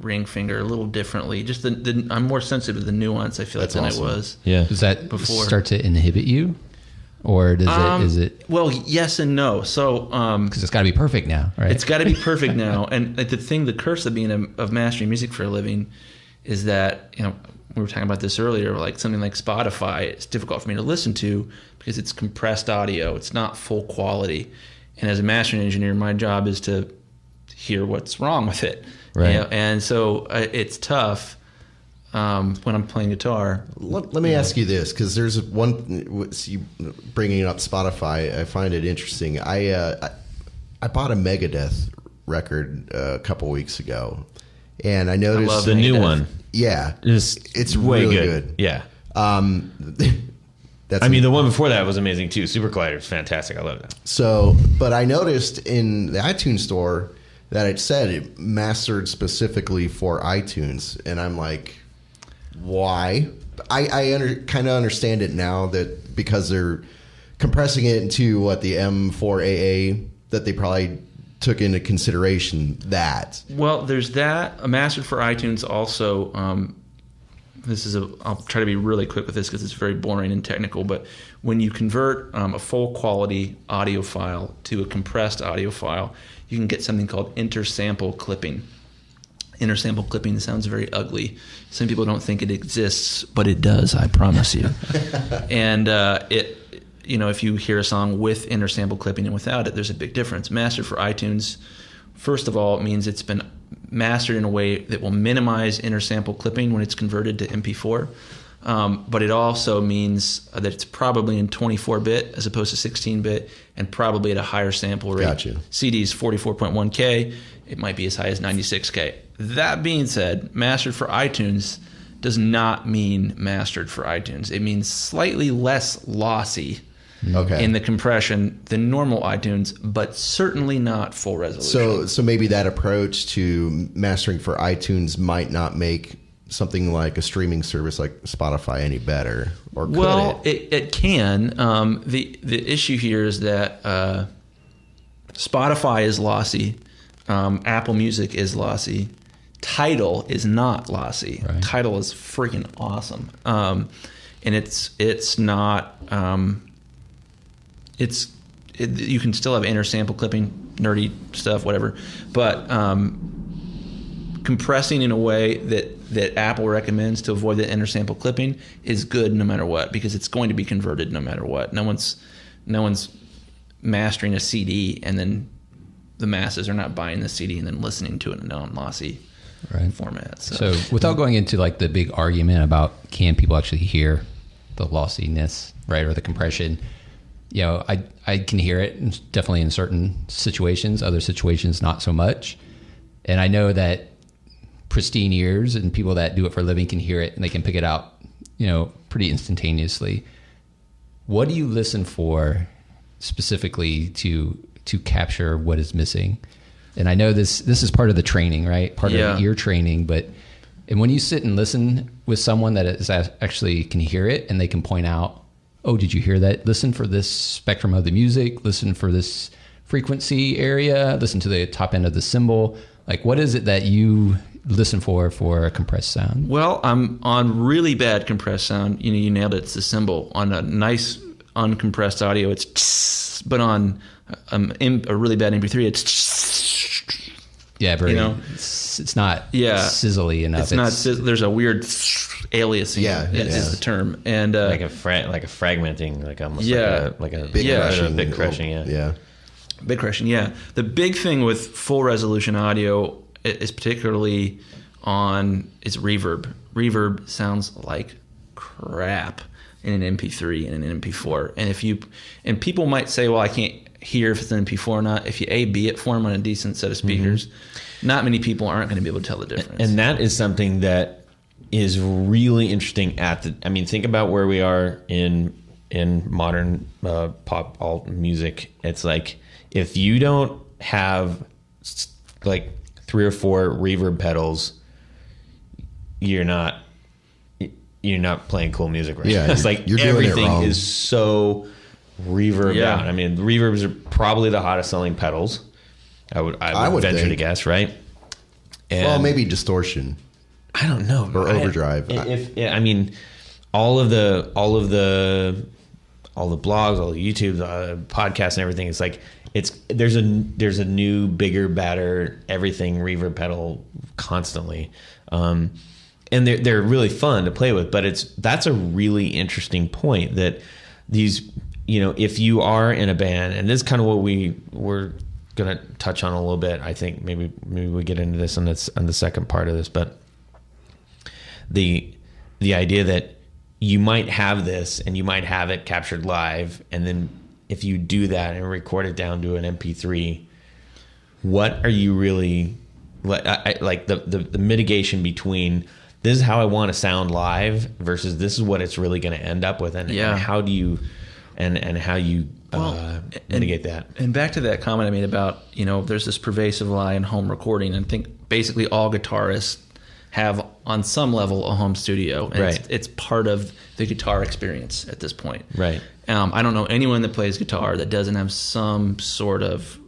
Speaker 5: ring finger a little differently. Just I'm more sensitive to the nuance, I feel like, than I was.
Speaker 4: Yeah.
Speaker 3: Does that
Speaker 5: before.
Speaker 3: start to inhibit you? or is it?
Speaker 5: Well, yes and no. So
Speaker 3: Because it's got to be perfect now, right?
Speaker 5: it's got to be perfect now. And the curse of being of mastering music for a living is that, we were talking about this earlier, like something like Spotify, it's difficult for me to listen to because it's compressed audio. It's not full quality. And as a mastering engineer, my job is to hear what's wrong with it.
Speaker 3: Right.
Speaker 5: And so it's tough when I'm playing guitar.
Speaker 2: Let me ask you this, because there's one, you bringing up Spotify, I find it interesting. I bought a Megadeth record a couple weeks ago, and I noticed
Speaker 5: love
Speaker 4: The new one.
Speaker 2: Yeah,
Speaker 4: It's
Speaker 2: really
Speaker 4: way
Speaker 2: good.
Speaker 4: Yeah.
Speaker 2: That's
Speaker 4: The one before that was amazing too. Super Collider is fantastic. I love that.
Speaker 2: So, but I noticed in the iTunes store that it said it mastered specifically for iTunes, and I'm like, why? I kind of understand it now, that because they're compressing it into the M4AA, that they probably took into consideration that.
Speaker 5: Well, there's that. Mastered for iTunes also. I'll try to be really quick with this because it's very boring and technical, but when you convert a full quality audio file to a compressed audio file, you can get something called intersample clipping. Intersample clipping sounds very ugly. Some people don't think it exists, but it does, I promise you. And if you hear a song with intersample clipping and without it, there's a big difference. Mastered for iTunes, first of all, it means it's been mastered in a way that will minimize intersample clipping when it's converted to MP4. But it also means that it's probably in 24-bit as opposed to 16-bit, and probably at a higher sample rate.
Speaker 2: Gotcha.
Speaker 5: CD's 44.1K. It might be as high as 96K. That being said, mastered for iTunes does not mean mastered for iTunes. It means slightly less lossy in the compression than normal iTunes, but certainly not full resolution.
Speaker 2: So maybe that approach to mastering for iTunes might not make something like a streaming service like Spotify any better, or could it?
Speaker 5: It can. The issue here is that Spotify is lossy, Apple Music is lossy, Tidal is not lossy.
Speaker 3: Right.
Speaker 5: Tidal is freaking awesome, and it's not. You can still have intersample clipping, nerdy stuff, whatever, but compressing in a way that Apple recommends to avoid the intersample clipping is good no matter what, because it's going to be converted no matter what. No one's mastering a CD and then the masses are not buying the CD and then listening to it in a non-lossy format.
Speaker 3: So without going into like the big argument about can people actually hear the lossiness, right, or the compression, I can hear it definitely in certain situations, other situations not so much. And I know that pristine ears and people that do it for a living can hear it and they can pick it out, pretty instantaneously. What do you listen for specifically to capture what is missing? And I know this is part of the training, right? Part of the ear training, and when you sit and listen with someone that is actually can hear it and they can point out, oh, did you hear that? Listen for this spectrum of the music, listen for this frequency area, listen to the top end of the cymbal. Like, what is it that you listen for a compressed sound?
Speaker 5: Well, I'm on really bad compressed sound. You nailed it. It's the cymbal. On a nice uncompressed audio, it's tss, but on a really bad MP3, it's tss.
Speaker 3: Yeah, very. It's not sizzly enough.
Speaker 5: It's not. There's a weird aliasing. Is the term, and
Speaker 4: like a fragmenting, like almost like a big crushing. Big crushing. Yeah.
Speaker 5: Big crushing. Yeah. The big thing with full resolution audio is particularly is reverb. Reverb sounds like crap in an MP3 and an MP4. And people might say, well, I can't hear if it's an MP4 or not. If you A/B it for them on a decent set of speakers, not many people aren't going to be able to tell the difference.
Speaker 4: And that is something that is really interesting think about where we are in modern pop alt music. It's like, if you don't have like 3 or 4 reverb pedals, you're not playing cool music right now. It's like everything is so reverb out. I mean, reverbs are probably the hottest selling pedals. I would venture to guess, right?
Speaker 2: And maybe distortion.
Speaker 4: I don't know.
Speaker 2: Or overdrive.
Speaker 4: All of the all the blogs, all the YouTube, podcasts, and everything. It's like there's a new, bigger, badder, everything reverb pedal constantly, and they're really fun to play with. But that's a really interesting point that these, if you are in a band, and this is kind of what we're gonna touch on a little bit. I think maybe we get into this on the second part of this, but the idea that you might have this and you might have it captured live, and then if you do that and record it down to an MP3, what are you really like the mitigation between this is how I want to sound live versus this is what it's really going to end up with, and how do you mitigate that?
Speaker 5: And back to that comment I made about, there's this pervasive lie in home recording, and I think basically all guitarists have on some level a home studio, and
Speaker 4: right.
Speaker 5: it's part of the guitar experience at this point.
Speaker 4: Right.
Speaker 5: I don't know anyone that plays guitar that doesn't have some sort of.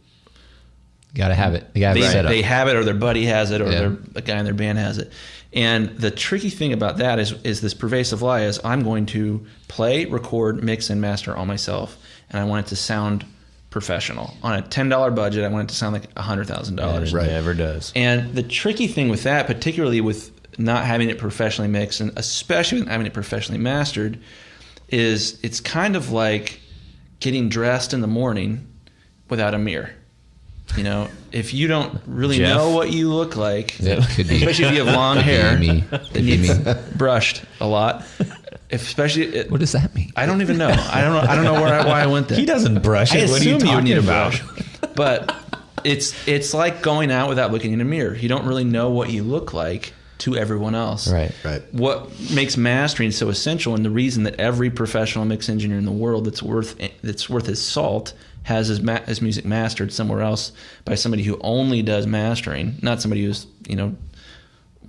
Speaker 3: Got to have it. You got to set up.
Speaker 5: They have it, or their buddy has it, or a guy in their band has it. And the tricky thing about that is this pervasive lie is I'm going to play, record, mix, and master all myself, and I want it to sound professional. On a $10 budget, I want it to sound like $100,000.
Speaker 4: Right. It never does.
Speaker 5: And the tricky thing with that, particularly with not having it professionally mixed, and especially with having it professionally mastered, is it's kind of like getting dressed in the morning without a mirror. If you don't really know what you look like, especially if you have long hair that needs brushed a lot, especially
Speaker 3: what does that mean?
Speaker 5: I don't even know. I don't know why I went there.
Speaker 4: He doesn't brush it. What are you talking about?
Speaker 5: But it's like going out without looking in a mirror. You don't really know what you look like to everyone else.
Speaker 4: Right.
Speaker 5: What makes mastering so essential, and the reason that every professional mix engineer in the world that's worth his salt has his music mastered somewhere else by somebody who only does mastering, not somebody who's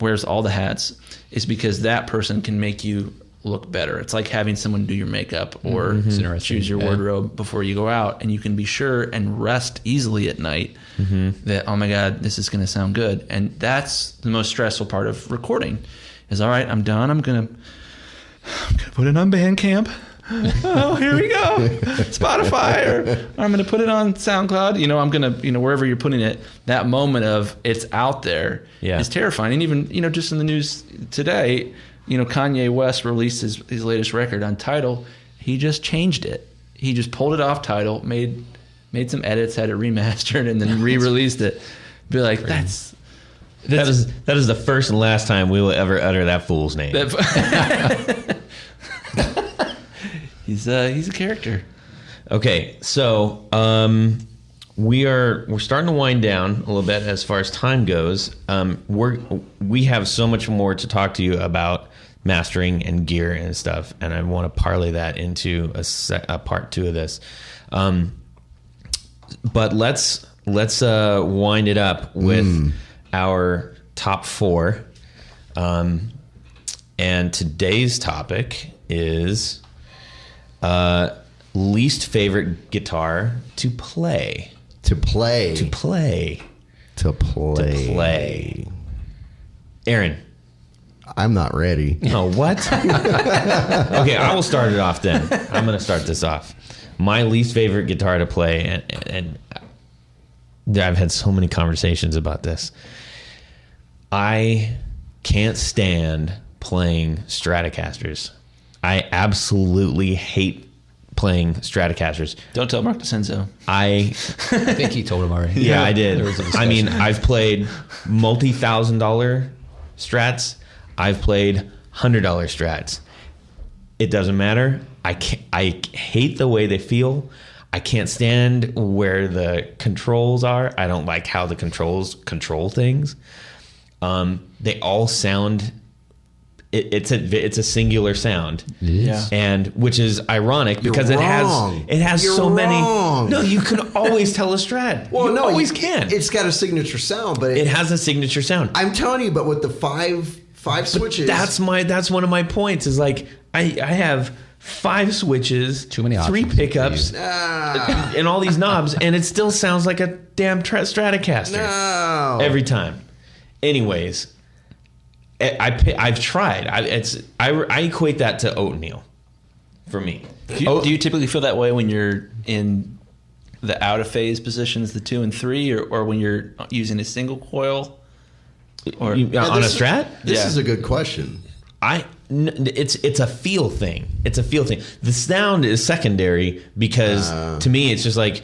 Speaker 5: wears all the hats, is because that person can make you look better. It's like having someone do your makeup or choose your wardrobe before you go out, and you can be sure and rest easily at night that, oh my God, this is going to sound good. And that's the most stressful part of recording is, all right, I'm done. I'm going to put it on Bandcamp. Oh, here we go. Spotify, or I'm going to put it on SoundCloud. I'm going to, wherever you're putting it, that moment of it's out there is terrifying. And even, just in the news today, Kanye West released his latest record, Untitled. He just changed it. He just pulled it off Tidal, made some edits, had it remastered, and then re-released it. Be like, that
Speaker 4: is the first and last time we will ever utter that fool's name.
Speaker 5: He's a character.
Speaker 4: Okay, so we're starting to wind down a little bit as far as time goes. We have so much more to talk to you about mastering and gear and stuff, and I want to parlay that into a part 2 of this. But let's wind it up with our top 4. And today's topic is least favorite guitar to play. Aaron.
Speaker 2: I'm not ready.
Speaker 4: Oh, what? Okay, I will start it off then. I'm going to start this off. My least favorite guitar to play, and I've had so many conversations about this. I can't stand playing Stratocasters. I absolutely hate playing Stratocasters.
Speaker 5: Don't tell Mark DeCenzo.
Speaker 3: I think he told him already.
Speaker 4: Yeah, I did. I mean, I've played multi-$1,000 Strats. I've played $100 Strats. It doesn't matter. I hate the way they feel. I can't stand where the controls are. I don't like how the controls control things. They all sound. It's a singular sound, and which is ironic because it has
Speaker 2: You're
Speaker 4: so many.
Speaker 2: wrong.
Speaker 4: No, you can always tell a Strat.
Speaker 2: Well,
Speaker 4: you
Speaker 2: no,
Speaker 4: always can.
Speaker 2: It's got a signature sound, but
Speaker 4: It has a signature sound.
Speaker 2: I'm telling you, but with the five switches,
Speaker 4: That's one of my points. Is like I have 5 switches,
Speaker 3: Too many
Speaker 4: 3
Speaker 3: options.
Speaker 4: pickups, and all these knobs, and it still sounds like a damn Stratocaster
Speaker 2: no.
Speaker 4: every time. Anyways, I've tried. I equate that to oatmeal. for me.
Speaker 5: Do you typically feel that way when you're in the out of phase positions, the 2 and 3, or when you're using a single coil? Or
Speaker 4: On a Strat?
Speaker 2: This is a good question.
Speaker 4: It's a feel thing. It's a feel thing. The sound is secondary because to me it's just like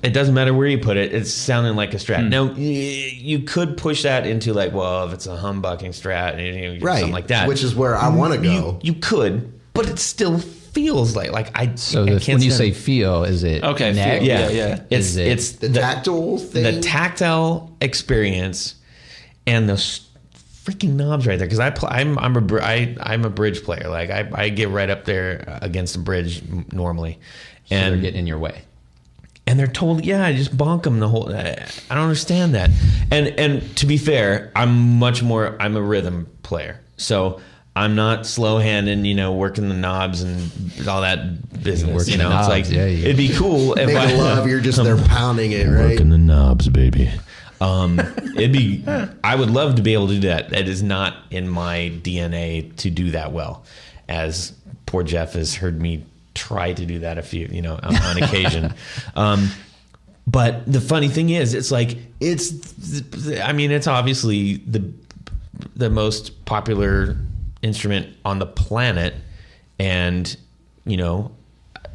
Speaker 4: it doesn't matter where you put it. It's sounding like a Strat. Now you could push that into like, well, if it's a humbucking Strat,
Speaker 2: Right.
Speaker 4: something like that,
Speaker 2: Which is where I want to go.
Speaker 4: You could, but it still feels like I.
Speaker 3: So
Speaker 4: I can't
Speaker 3: when you
Speaker 4: stand-
Speaker 3: say feel, is it
Speaker 5: Okay,
Speaker 3: neck?
Speaker 5: feel. Yeah.
Speaker 4: It's
Speaker 2: The tactile thing.
Speaker 4: the tactile experience and the freaking knobs right there, because I'm a bridge player. Like I get right up there against the bridge normally,
Speaker 3: So they're
Speaker 4: and
Speaker 3: getting in your way.
Speaker 4: they're totally I just bonk them the whole. I don't understand that. And to be fair, I'm a rhythm player, so I'm not slow handing, working the knobs and all that business.
Speaker 3: Working the knobs,
Speaker 4: it's like
Speaker 3: yeah,
Speaker 4: it'd be cool if
Speaker 2: Make love, you're just there pounding it, right?
Speaker 4: working the knobs, baby. I would love to be able to do that. That is not in my DNA to do that well, as poor Jeff has heard me try to do that on occasion. But the funny thing is, it's obviously the most popular instrument on the planet. And,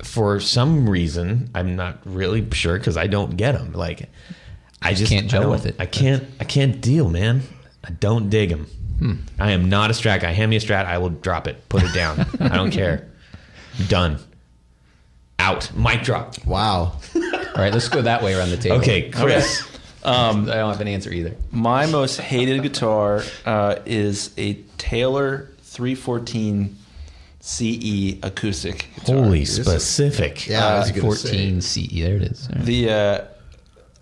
Speaker 4: for some reason, I'm not really sure because I don't get them. Like, I just
Speaker 3: can't gel with it.
Speaker 4: I can't deal, man. I don't dig them. I am not a Strat guy. Hand me a Strat, I will drop it, put it down. I don't care. Done. Out. Mic drop.
Speaker 2: Wow.
Speaker 3: All right, let's go that way around the table.
Speaker 4: Okay, Chris.
Speaker 3: I don't have an answer either.
Speaker 5: My most hated guitar is a Taylor 314 CE acoustic guitar.
Speaker 4: Holy specific.
Speaker 2: Yeah, I was gonna
Speaker 3: 14
Speaker 2: say.
Speaker 3: CE. There it is. All right.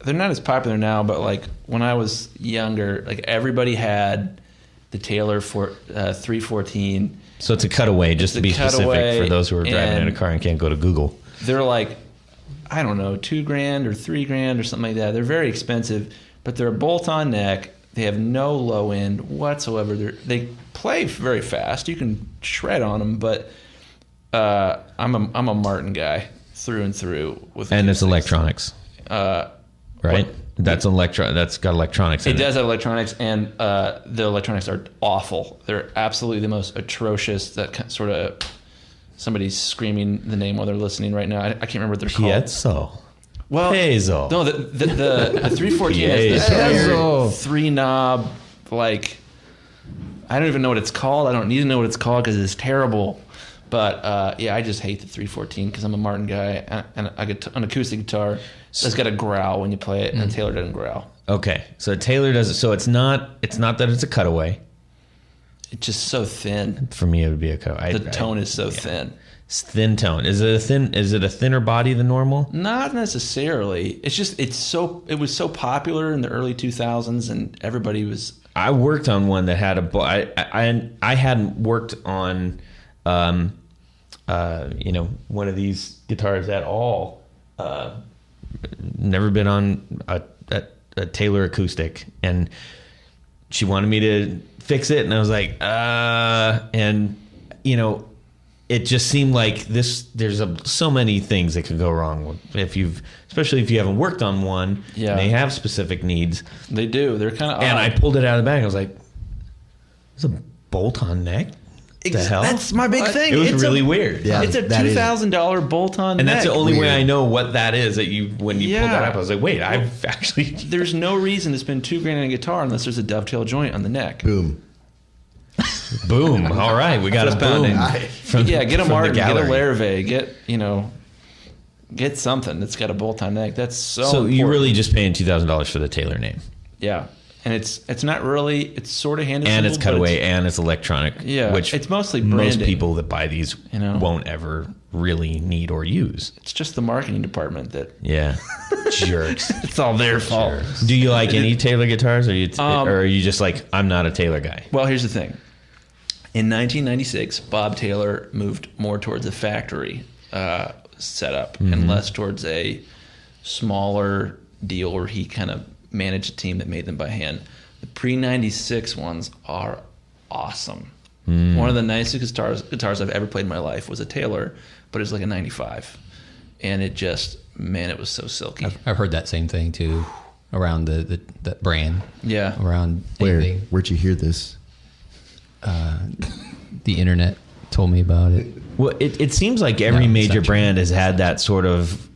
Speaker 5: They're not as popular now, but like when I was younger, like everybody had the Taylor 314.
Speaker 4: So it's a cutaway, just to be specific for those who are driving in a car and can't go to Google.
Speaker 5: They're like, I don't know, $2,000 or $3,000 or something like that. They're very expensive, but they're a bolt-on neck. They have no low end whatsoever. They play very fast. You can shred on them, but I'm a Martin guy through and through.
Speaker 4: And it's electronics, right? That's got electronics in it.
Speaker 5: It does have electronics, and the electronics are awful. They're absolutely the most atrocious. That sort of somebody's screaming the name while they're listening right now. I can't remember what they're called.
Speaker 4: Piezo.
Speaker 5: Well,
Speaker 4: Piezo.
Speaker 5: no, the 314 has this
Speaker 3: Piezo.
Speaker 5: weird 3-knob, like, I don't even know what it's called. I don't need to know what it's called because it's terrible. But I just hate the 314 because I'm a Martin guy, and I get an acoustic guitar that's got a growl when you play it, and the Taylor doesn't growl.
Speaker 4: Okay, so Taylor does it. So it's not that it's a cutaway.
Speaker 5: It's just so thin.
Speaker 4: For me, it would be a cutaway.
Speaker 5: The tone is so thin.
Speaker 4: It's thin tone. Is it a thinner body than normal?
Speaker 5: Not necessarily. It's just it was so popular in the early 2000s, and everybody was.
Speaker 4: I worked on one that had I hadn't worked on one of these guitars at all. Never been on a Taylor acoustic, and she wanted me to fix it, and I was like, it just seemed like this. There's so many things that could go wrong especially if you haven't worked on one.
Speaker 5: Yeah.
Speaker 4: And they have specific needs.
Speaker 5: They do. They're kind of.
Speaker 4: And I pulled it out of the bag. I was like, "It's a bolt-on neck." The hell?
Speaker 5: That's my big thing.
Speaker 4: It was really weird.
Speaker 2: Yeah,
Speaker 5: It's a
Speaker 2: that is-
Speaker 5: $2,000 bolt-on
Speaker 4: And
Speaker 5: neck.
Speaker 4: that's the only way
Speaker 2: Weird.
Speaker 4: I know what that is. When you pulled that
Speaker 5: Yeah.
Speaker 4: up, I was like, "Wait, I've actually."
Speaker 5: There's no reason to spend $2,000 on a guitar unless there's a dovetail joint on the neck.
Speaker 2: Boom.
Speaker 4: Boom! All right, we got a boom.
Speaker 5: pounding. Get a
Speaker 4: from the
Speaker 5: Martin, get a
Speaker 4: gallery.
Speaker 5: Larrivee, get something that's got a bolt-on neck. That's so.
Speaker 4: So
Speaker 5: important.
Speaker 4: you're really just paying $2,000 for the Taylor name,
Speaker 5: yeah, and it's not really. It's sort of hand
Speaker 4: and
Speaker 5: assembled,
Speaker 4: it's
Speaker 5: but
Speaker 4: cutaway, and it's electronic.
Speaker 5: Yeah,
Speaker 4: which
Speaker 5: it's mostly
Speaker 4: most
Speaker 5: branding.
Speaker 4: people that buy these won't ever really need or use.
Speaker 5: It's just the marketing department that.
Speaker 4: Yeah, jerks.
Speaker 5: It's all their fault.
Speaker 4: Do you like any Taylor guitars, or are you just like, I'm not a Taylor guy?
Speaker 5: Well, here's the thing. In 1996, Bob Taylor moved more towards a factory setup and less towards a smaller deal where he kind of managed a team that made them by hand. The pre-96 ones are awesome. One of the nicest guitars I've ever played in my life was a Taylor, but it's like a 95. And it just, man, it was so silky.
Speaker 3: I've heard that same thing too around that brand.
Speaker 5: Yeah.
Speaker 3: Around
Speaker 2: Where'd you hear this?
Speaker 3: the internet told me about it.
Speaker 4: Well, it seems like every major brand has had that sort of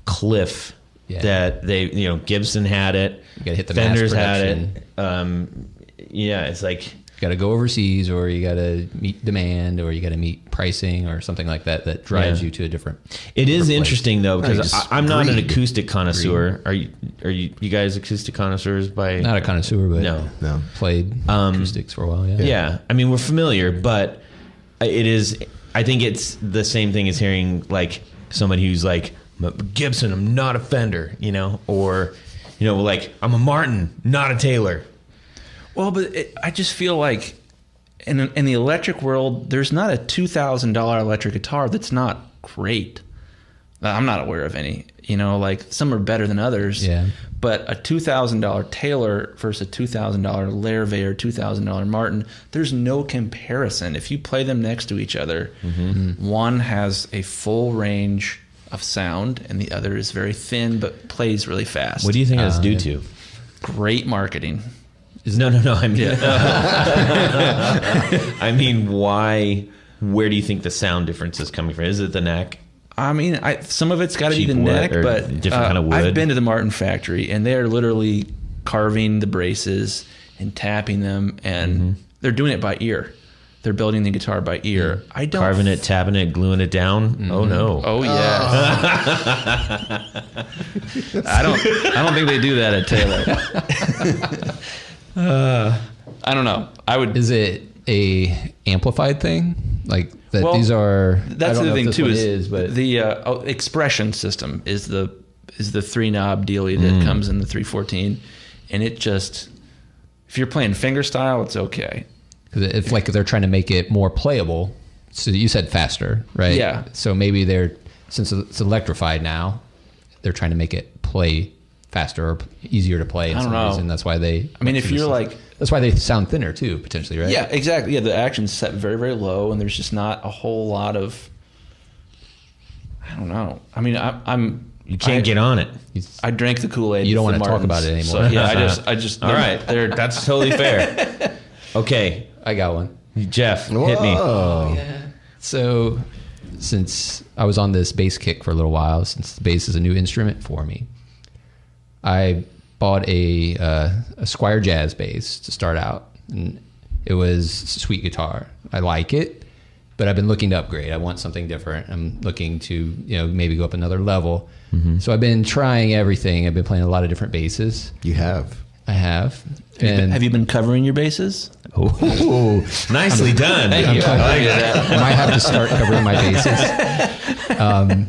Speaker 4: cliff that they, Gibson had it.
Speaker 3: You got to hit the
Speaker 4: Fenders
Speaker 3: mass
Speaker 4: had
Speaker 3: production.
Speaker 4: it. It's like
Speaker 3: you got to go overseas, or you got to meet demand, or you got to meet pricing, or something like that drives you to a different.
Speaker 4: It is interesting though, because I'm not an
Speaker 2: greed.
Speaker 4: acoustic connoisseur. Are you guys acoustic connoisseurs by?
Speaker 3: Not a connoisseur, but
Speaker 2: No.
Speaker 3: played acoustics for a while.
Speaker 4: Yeah, I mean, we're familiar, but it is. I think it's the same thing as hearing like somebody who's like, I'm a Gibson, I'm not a Fender, or like I'm a Martin, not a Taylor.
Speaker 5: Well, but I just feel like in the electric world, there's not a $2,000 electric guitar that's not great. I'm not aware of any. Like some are better than others.
Speaker 3: Yeah.
Speaker 5: But a $2,000 Taylor versus a $2,000 Larrivee or $2,000 Martin, there's no comparison. If you play them next to each other, one has a full range of sound and the other is very thin but plays really fast.
Speaker 4: What do you think that's due to?
Speaker 5: Great marketing.
Speaker 4: No. I mean, I mean, why? Where do you think the sound difference is coming from? Is it the neck?
Speaker 5: I mean, some of it's got to be the
Speaker 4: Cheap wood
Speaker 5: neck,
Speaker 4: or
Speaker 5: but
Speaker 4: different kind of wood?
Speaker 5: I've been to the Martin factory, and they are literally carving the braces and tapping them, and they're doing it by ear. They're building the guitar by ear. I don't
Speaker 4: Carving it, tapping it, gluing it down. Oh no!
Speaker 5: Oh yeah. I don't think they do that at Taylor. I don't know.
Speaker 3: Is it a amplified thing? Like that?
Speaker 5: Well,
Speaker 3: these are.
Speaker 5: That's
Speaker 3: I don't
Speaker 5: the
Speaker 3: know if
Speaker 5: thing
Speaker 3: this
Speaker 5: too.
Speaker 3: one
Speaker 5: Is
Speaker 3: but
Speaker 5: the expression system is the 3-knob dealie that comes in the 314, and it just, if you're playing finger style, it's okay.
Speaker 3: because if like they're trying to make it more playable. So you said faster, right?
Speaker 5: Yeah.
Speaker 3: So maybe since it's electrified now, they're trying to make it play faster or easier to play.
Speaker 5: I don't know.
Speaker 3: Reason. That's why they.
Speaker 5: I mean, if you're like.
Speaker 3: That's why they sound thinner too, potentially, right?
Speaker 5: Yeah, exactly. Yeah, the action's set very, very low, and there's just not a whole lot of. I don't know. I mean,
Speaker 4: You can't get on it.
Speaker 5: I drank the Kool-Aid.
Speaker 3: You don't
Speaker 5: with
Speaker 3: want
Speaker 5: the
Speaker 3: to talk
Speaker 5: Martins,
Speaker 3: about it
Speaker 5: so,
Speaker 3: anymore.
Speaker 5: yeah, I just.
Speaker 4: All right, that's totally fair. Okay,
Speaker 3: I got one.
Speaker 4: Jeff, hit me.
Speaker 3: So, since I was on this bass kick for a little while, since the bass is a new instrument for me, I bought a Squier Jazz bass to start out. And it was a sweet guitar. I like it, but I've been looking to upgrade. I want something different. I'm looking to maybe go up another level. So I've been trying everything. I've been playing a lot of different basses.
Speaker 2: You have.
Speaker 3: I have.
Speaker 5: Have you been covering your basses?
Speaker 4: Oh, nicely done.
Speaker 3: I might have to start covering my basses.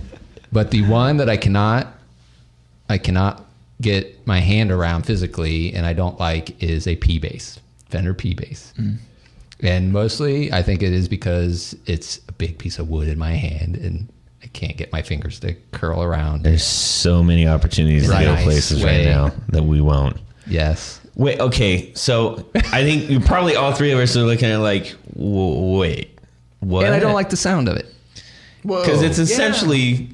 Speaker 3: But the one that I cannot get my hand around physically, and I don't like, is a P bass, Fender P bass. And mostly I think it is because it's a big piece of wood in my hand and I can't get my fingers to curl around.
Speaker 4: There's so many opportunities to go places right now that we won't.
Speaker 3: Yes.
Speaker 4: Wait, okay. So I think probably all three of us are looking at like, wait, what?
Speaker 3: And I don't like the sound of it.
Speaker 4: Because it's essentially,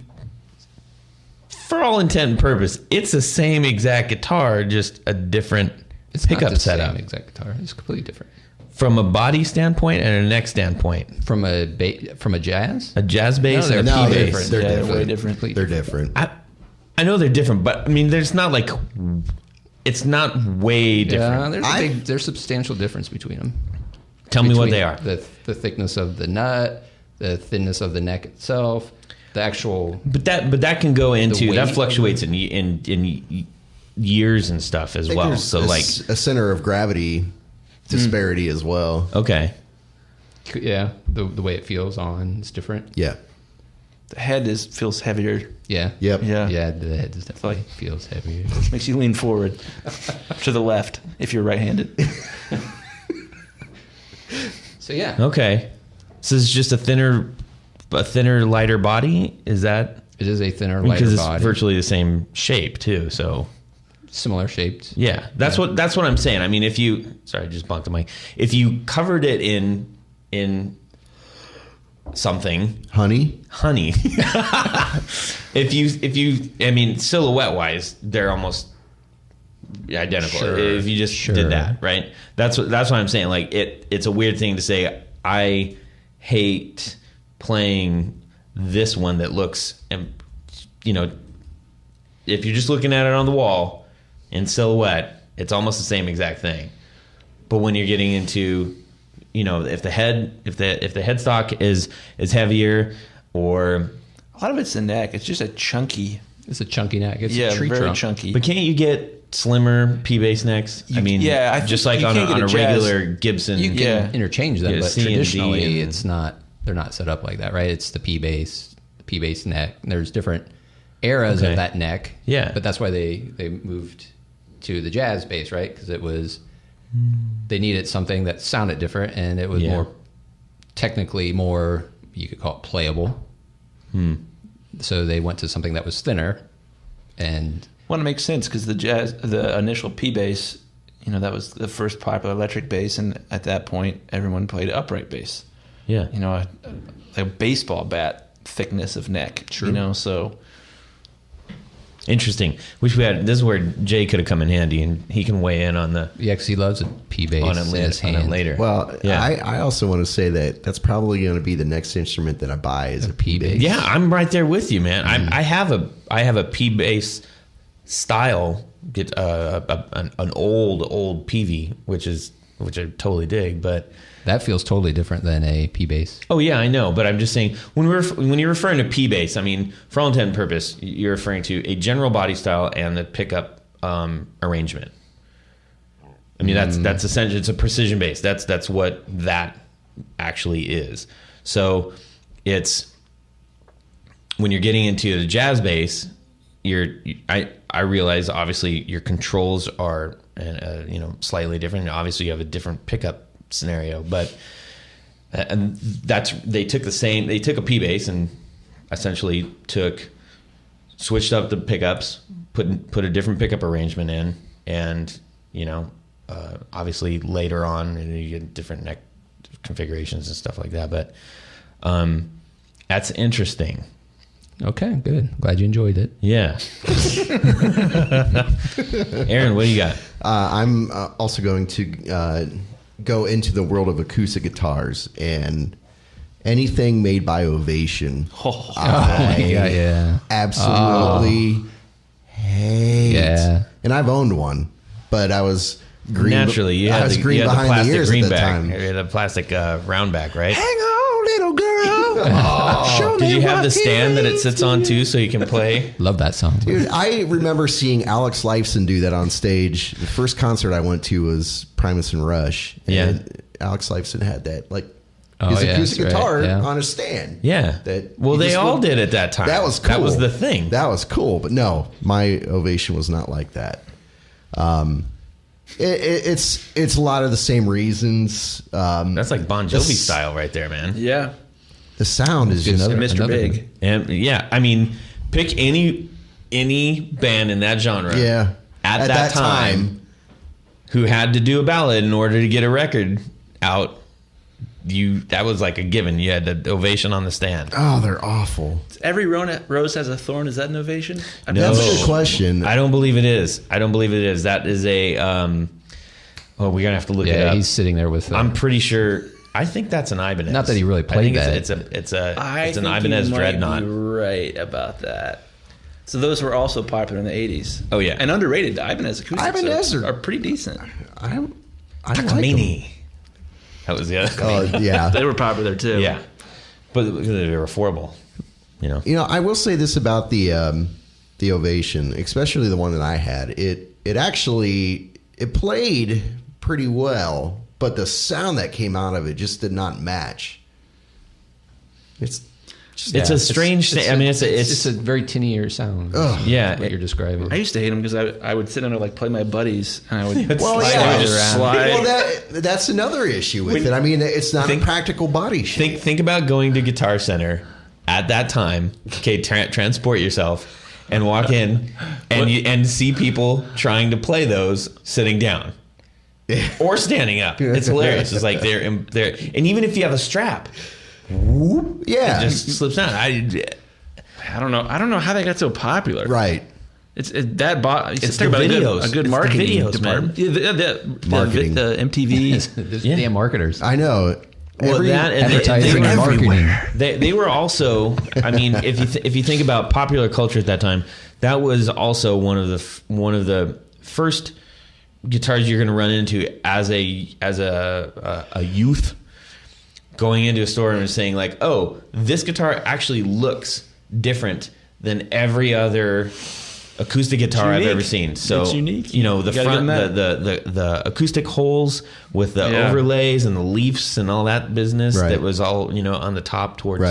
Speaker 4: for all intent and purpose, it's the same exact guitar, just a different pickup
Speaker 3: not the
Speaker 4: setup.
Speaker 3: same exact guitar. It's completely different.
Speaker 4: From a body standpoint and a neck standpoint.
Speaker 3: From a jazz?
Speaker 4: A jazz bass and a
Speaker 2: No,
Speaker 4: P
Speaker 2: they're
Speaker 4: bass.
Speaker 2: They're
Speaker 5: Yeah,
Speaker 2: different.
Speaker 5: way different.
Speaker 2: They're different.
Speaker 4: I know they're different, but I mean, there's not like, it's not way different.
Speaker 3: Yeah, there's substantial difference between them.
Speaker 4: Tell me what
Speaker 3: Between
Speaker 4: they are.
Speaker 3: The thickness of the nut, the thinness of the neck itself, the actual.
Speaker 4: But that can go into,
Speaker 3: weight
Speaker 4: that
Speaker 3: of
Speaker 4: fluctuates in years and stuff as well.
Speaker 2: There's
Speaker 4: So
Speaker 2: a,
Speaker 4: like,
Speaker 2: a center of gravity disparity as well.
Speaker 4: okay.
Speaker 3: Yeah, the way it feels on is different.
Speaker 2: Yeah.
Speaker 5: The head feels heavier.
Speaker 3: Yeah.
Speaker 2: Yep.
Speaker 5: Yeah.
Speaker 3: Yeah, the head just definitely feels heavier.
Speaker 5: Makes you lean forward to the left if you're right-handed.
Speaker 3: So yeah,
Speaker 4: Okay. So it's just a thinner, lighter body? Is that?
Speaker 3: it is a thinner, lighter
Speaker 4: Because it's
Speaker 3: body.
Speaker 4: virtually the same shape too. So
Speaker 3: similar shaped.
Speaker 4: Yeah, that's what I'm saying. I mean, if you sorry, I just bonked the mic. If you covered it in something,
Speaker 2: honey.
Speaker 4: if you, I mean, silhouette wise, they're almost identical.
Speaker 3: Sure,
Speaker 4: if you just did that, right? That's what I'm saying. Like it's a weird thing to say. I hate playing this one that looks, and you know, if you're just looking at it on the wall in silhouette, it's almost the same exact thing. But when you're getting into, you know, if the headstock is heavier, or
Speaker 5: A lot of it's the neck. It's just a chunky.
Speaker 3: It's a chunky neck. It's a tree
Speaker 5: very
Speaker 3: trunk.
Speaker 5: chunky.
Speaker 4: but can't you get slimmer P-bass necks? I mean,
Speaker 5: yeah, I think
Speaker 4: just like
Speaker 5: you
Speaker 4: on
Speaker 5: can't get
Speaker 4: a
Speaker 5: a jazz-
Speaker 4: regular Gibson.
Speaker 5: you
Speaker 3: can
Speaker 5: Yeah.
Speaker 3: interchange them,
Speaker 4: Yeah,
Speaker 3: but
Speaker 4: C and D
Speaker 3: traditionally
Speaker 4: and-
Speaker 3: it's not. They're not set up like that, right? It's the P-bass neck. And there's different eras
Speaker 4: Okay.
Speaker 3: of that neck.
Speaker 4: Yeah.
Speaker 3: but that's why they moved to the jazz bass, right? Because it was they needed something that sounded different, and it was
Speaker 4: Yeah.
Speaker 3: more technically more, you could call it playable. So they went to something that was thinner, and
Speaker 5: Well, it makes sense because the initial P bass, you know, that was the first popular electric bass, and at that point, everyone played upright bass.
Speaker 4: Yeah.
Speaker 5: You know, a baseball bat thickness of neck.
Speaker 3: True.
Speaker 5: You know, so
Speaker 4: Interesting. Wish we had. This is where Jay could have come in handy, and he can weigh in on the
Speaker 3: yeah, 'cause he loves a P-bass
Speaker 4: on it,
Speaker 3: in his
Speaker 4: on it
Speaker 3: hand.
Speaker 4: later.
Speaker 2: Well,
Speaker 4: yeah.
Speaker 2: I also want to say that that's probably going to be the next instrument that I buy is a P-bass.
Speaker 4: Yeah, I'm right there with you, man. I have a P bass style, an old PV, which I totally dig. But
Speaker 3: That feels totally different than a P-bass.
Speaker 4: oh yeah, I know. But I'm just saying when you're referring to P bass, I mean for all intent and purpose, you're referring to a general body style and the pickup arrangement. I mean that's essentially, it's a precision bass. That's what that actually is. So it's when you're getting into the jazz bass, I realize obviously your controls are slightly different. Obviously you have a different pickup scenario, but and they took a P bass and essentially switched up the pickups, put a different pickup arrangement in, and obviously later on you get different neck configurations and stuff like that. But that's interesting.
Speaker 3: Okay, good. Glad you enjoyed it.
Speaker 4: Yeah. Aaron, what do you got?
Speaker 2: I'm also going to go into the world of acoustic guitars, and anything made by Ovation.
Speaker 3: Yeah.
Speaker 2: Absolutely hate.
Speaker 3: Yeah.
Speaker 2: And I've owned one, but I was green.
Speaker 4: Naturally, you
Speaker 2: I
Speaker 4: had
Speaker 2: was
Speaker 4: the,
Speaker 2: green
Speaker 4: you had the
Speaker 2: behind the
Speaker 4: plastic
Speaker 2: ears at
Speaker 4: greenback,
Speaker 2: the time.
Speaker 4: you had the plastic round back, right?
Speaker 2: Hang on, little girl. Show
Speaker 4: Did
Speaker 2: me
Speaker 4: you have
Speaker 2: what
Speaker 4: the stand that it
Speaker 2: means
Speaker 4: sits
Speaker 2: to
Speaker 4: on
Speaker 2: you.
Speaker 4: too, so you can play?
Speaker 3: Love that song.
Speaker 2: Dude, I remember seeing Alex Lifeson do that on stage. The first concert I went to was Primus and Rush. And
Speaker 4: Yeah.
Speaker 2: Alex Lifeson had that, like,
Speaker 3: Oh,
Speaker 2: his
Speaker 3: yeah,
Speaker 2: acoustic
Speaker 3: that's right,
Speaker 2: guitar
Speaker 3: yeah.
Speaker 2: on a stand.
Speaker 4: Yeah.
Speaker 2: That
Speaker 4: Well,
Speaker 2: you
Speaker 4: they
Speaker 2: just
Speaker 4: all
Speaker 2: would-
Speaker 4: did at that time.
Speaker 2: That was cool.
Speaker 4: That was the thing.
Speaker 2: That was cool. But no, my Ovation was not like that. It's a lot of the same reasons.
Speaker 4: That's like Bon Jovi
Speaker 2: This-
Speaker 4: style right there, man.
Speaker 5: yeah,
Speaker 2: The sound is just
Speaker 3: Another-
Speaker 5: Mr.
Speaker 3: another-
Speaker 5: Big.
Speaker 4: And yeah, I mean, pick any band in that genre.
Speaker 2: yeah.
Speaker 4: At that time, who had to do a ballad in order to get a record out. That was like a given. You had the Ovation on the stand.
Speaker 2: Oh, they're awful.
Speaker 5: Every rose has a thorn. Is that an ovation?
Speaker 2: That's a good question.
Speaker 4: I don't believe it is. That is a. We're gonna have to look it
Speaker 3: Yeah,
Speaker 4: up.
Speaker 3: he's sitting there with.
Speaker 4: I'm pretty sure. I think that's an Ibanez.
Speaker 3: Not that he really played
Speaker 4: I think
Speaker 3: that.
Speaker 4: It's an
Speaker 5: I
Speaker 4: Ibanez
Speaker 5: think you might
Speaker 4: Dreadnought.
Speaker 5: be right about that. So those were also popular in the 80s.
Speaker 4: Oh, yeah.
Speaker 5: And underrated. The Ibanez acoustics
Speaker 2: Ibanez
Speaker 5: are pretty decent.
Speaker 2: I like them.
Speaker 4: Takamine. That was the other.
Speaker 2: Oh, yeah.
Speaker 5: They were popular too.
Speaker 4: Yeah, but they were affordable.
Speaker 2: You know, I will say this about the Ovation, especially the one that I had. It actually played pretty well, but the sound that came out of it just did not match.
Speaker 4: It's a strange thing. I mean, it's
Speaker 3: a very tinnier sound.
Speaker 4: yeah.
Speaker 3: What you're describing.
Speaker 5: I used to hate them because I would sit under play my buddies and I would
Speaker 2: Well,
Speaker 5: slide
Speaker 2: yeah.
Speaker 5: they would just slide.
Speaker 2: Well, that's another issue with it. I mean, it's not a practical body shape.
Speaker 4: Think about going to Guitar Center at that time. Okay, transport yourself, and walk in and see people trying to play those sitting down or standing up. It's hilarious. It's like they're and even if you have a strap, whoop,
Speaker 2: Yeah.
Speaker 4: it just slips down.
Speaker 5: I don't know. I don't know how they got so popular.
Speaker 2: Right.
Speaker 5: It's
Speaker 4: the
Speaker 5: videos. A good
Speaker 4: It's
Speaker 5: marketing
Speaker 4: the videos,
Speaker 5: department.
Speaker 4: man.
Speaker 5: The
Speaker 2: Marketing.
Speaker 5: the MTV.
Speaker 3: Those damn marketers.
Speaker 2: I know.
Speaker 4: Well, that and
Speaker 3: advertising
Speaker 4: were
Speaker 3: and marketing.
Speaker 4: everywhere. They were also. I mean, if you think about popular culture at that time, that was also one of the first guitars you're going to run into as a youth going into a store and saying like, oh, this guitar actually looks different than every other acoustic guitar I've ever seen. So
Speaker 5: it's unique.
Speaker 4: You know, the
Speaker 5: You gotta
Speaker 4: front,
Speaker 5: give them
Speaker 4: the acoustic holes with the overlays and the leafs and all that business
Speaker 2: Right.
Speaker 4: that was all, you know, on the top towards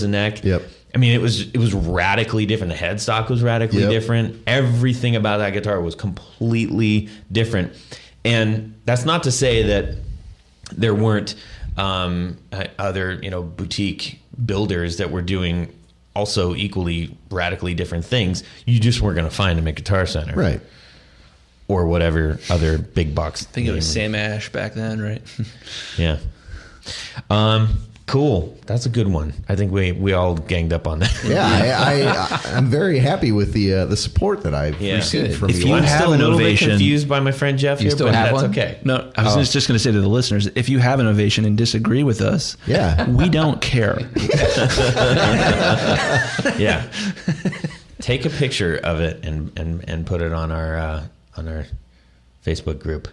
Speaker 4: the neck.
Speaker 2: Yep.
Speaker 4: I mean, it was radically different. The headstock was radically different. Everything about that guitar was completely different. And that's not to say that there weren't other, you know, boutique builders that were doing also equally radically different things. You just weren't going to find them at Guitar Center.
Speaker 2: Right.
Speaker 4: Or whatever other big box.
Speaker 5: I think it was Sam Ash back then, right?
Speaker 4: Yeah. Cool. That's a good one. I think we all ganged up on that.
Speaker 2: Yeah, I'm very happy with the support that I've received from
Speaker 4: If
Speaker 2: you.
Speaker 4: you
Speaker 5: I
Speaker 4: I'm
Speaker 5: have
Speaker 4: still a
Speaker 5: an
Speaker 4: little bit
Speaker 5: ovation.
Speaker 4: confused by my friend Jeff here,
Speaker 3: still
Speaker 4: but
Speaker 3: have
Speaker 4: that's
Speaker 3: one?
Speaker 4: okay.
Speaker 5: No, I was just going to say to the listeners, if you have an ovation and disagree with us, we don't care.
Speaker 4: Yeah. Take a picture of it and put it on our Facebook group.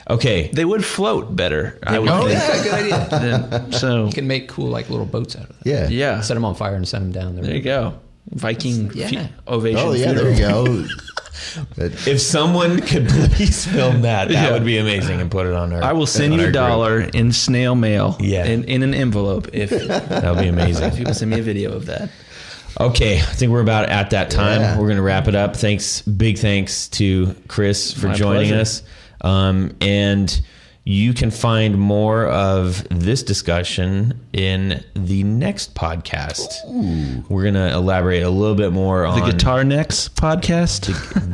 Speaker 4: Okay.
Speaker 5: They would float better, I would think.
Speaker 3: Yeah, good idea.
Speaker 5: So,
Speaker 3: You can make cool like little boats out of that.
Speaker 2: Yeah.
Speaker 3: Set them on fire and send them down the
Speaker 5: there you
Speaker 3: river.
Speaker 5: go. Viking
Speaker 3: Yeah.
Speaker 5: ovation.
Speaker 2: Oh, yeah,
Speaker 5: funeral.
Speaker 2: there you go.
Speaker 4: If someone could please film that would be amazing and put it on our
Speaker 5: I will send
Speaker 4: on
Speaker 5: you
Speaker 4: our
Speaker 5: $1
Speaker 4: group.
Speaker 5: in snail mail in an envelope if
Speaker 4: That would be amazing.
Speaker 5: people send me a video of that.
Speaker 4: Okay, I think we're about at that time.
Speaker 2: Yeah.
Speaker 4: We're going to wrap it up. Big thanks to Chris for
Speaker 5: My
Speaker 4: joining
Speaker 5: pleasure.
Speaker 4: us. And you can find more of this discussion in the next podcast. We're going to elaborate a little bit more on
Speaker 5: The Guitar Necks podcast.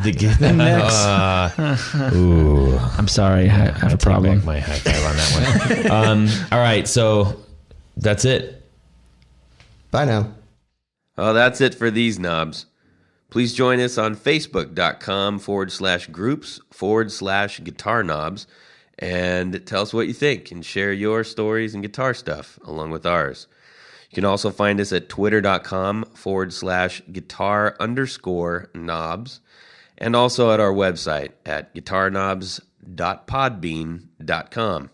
Speaker 4: the
Speaker 5: Necks.
Speaker 4: Ooh,
Speaker 5: I'm sorry, I have a
Speaker 4: take
Speaker 5: problem.
Speaker 4: back my high five on that one. All right, so that's it.
Speaker 2: Bye now.
Speaker 1: Oh, that's it for these knobs. Please join us on Facebook.com/groups/guitar knobs and tell us what you think and share your stories and guitar stuff along with ours. You can also find us at twitter.com/guitar_knobs and also at our website at guitarknobs.podbean.com.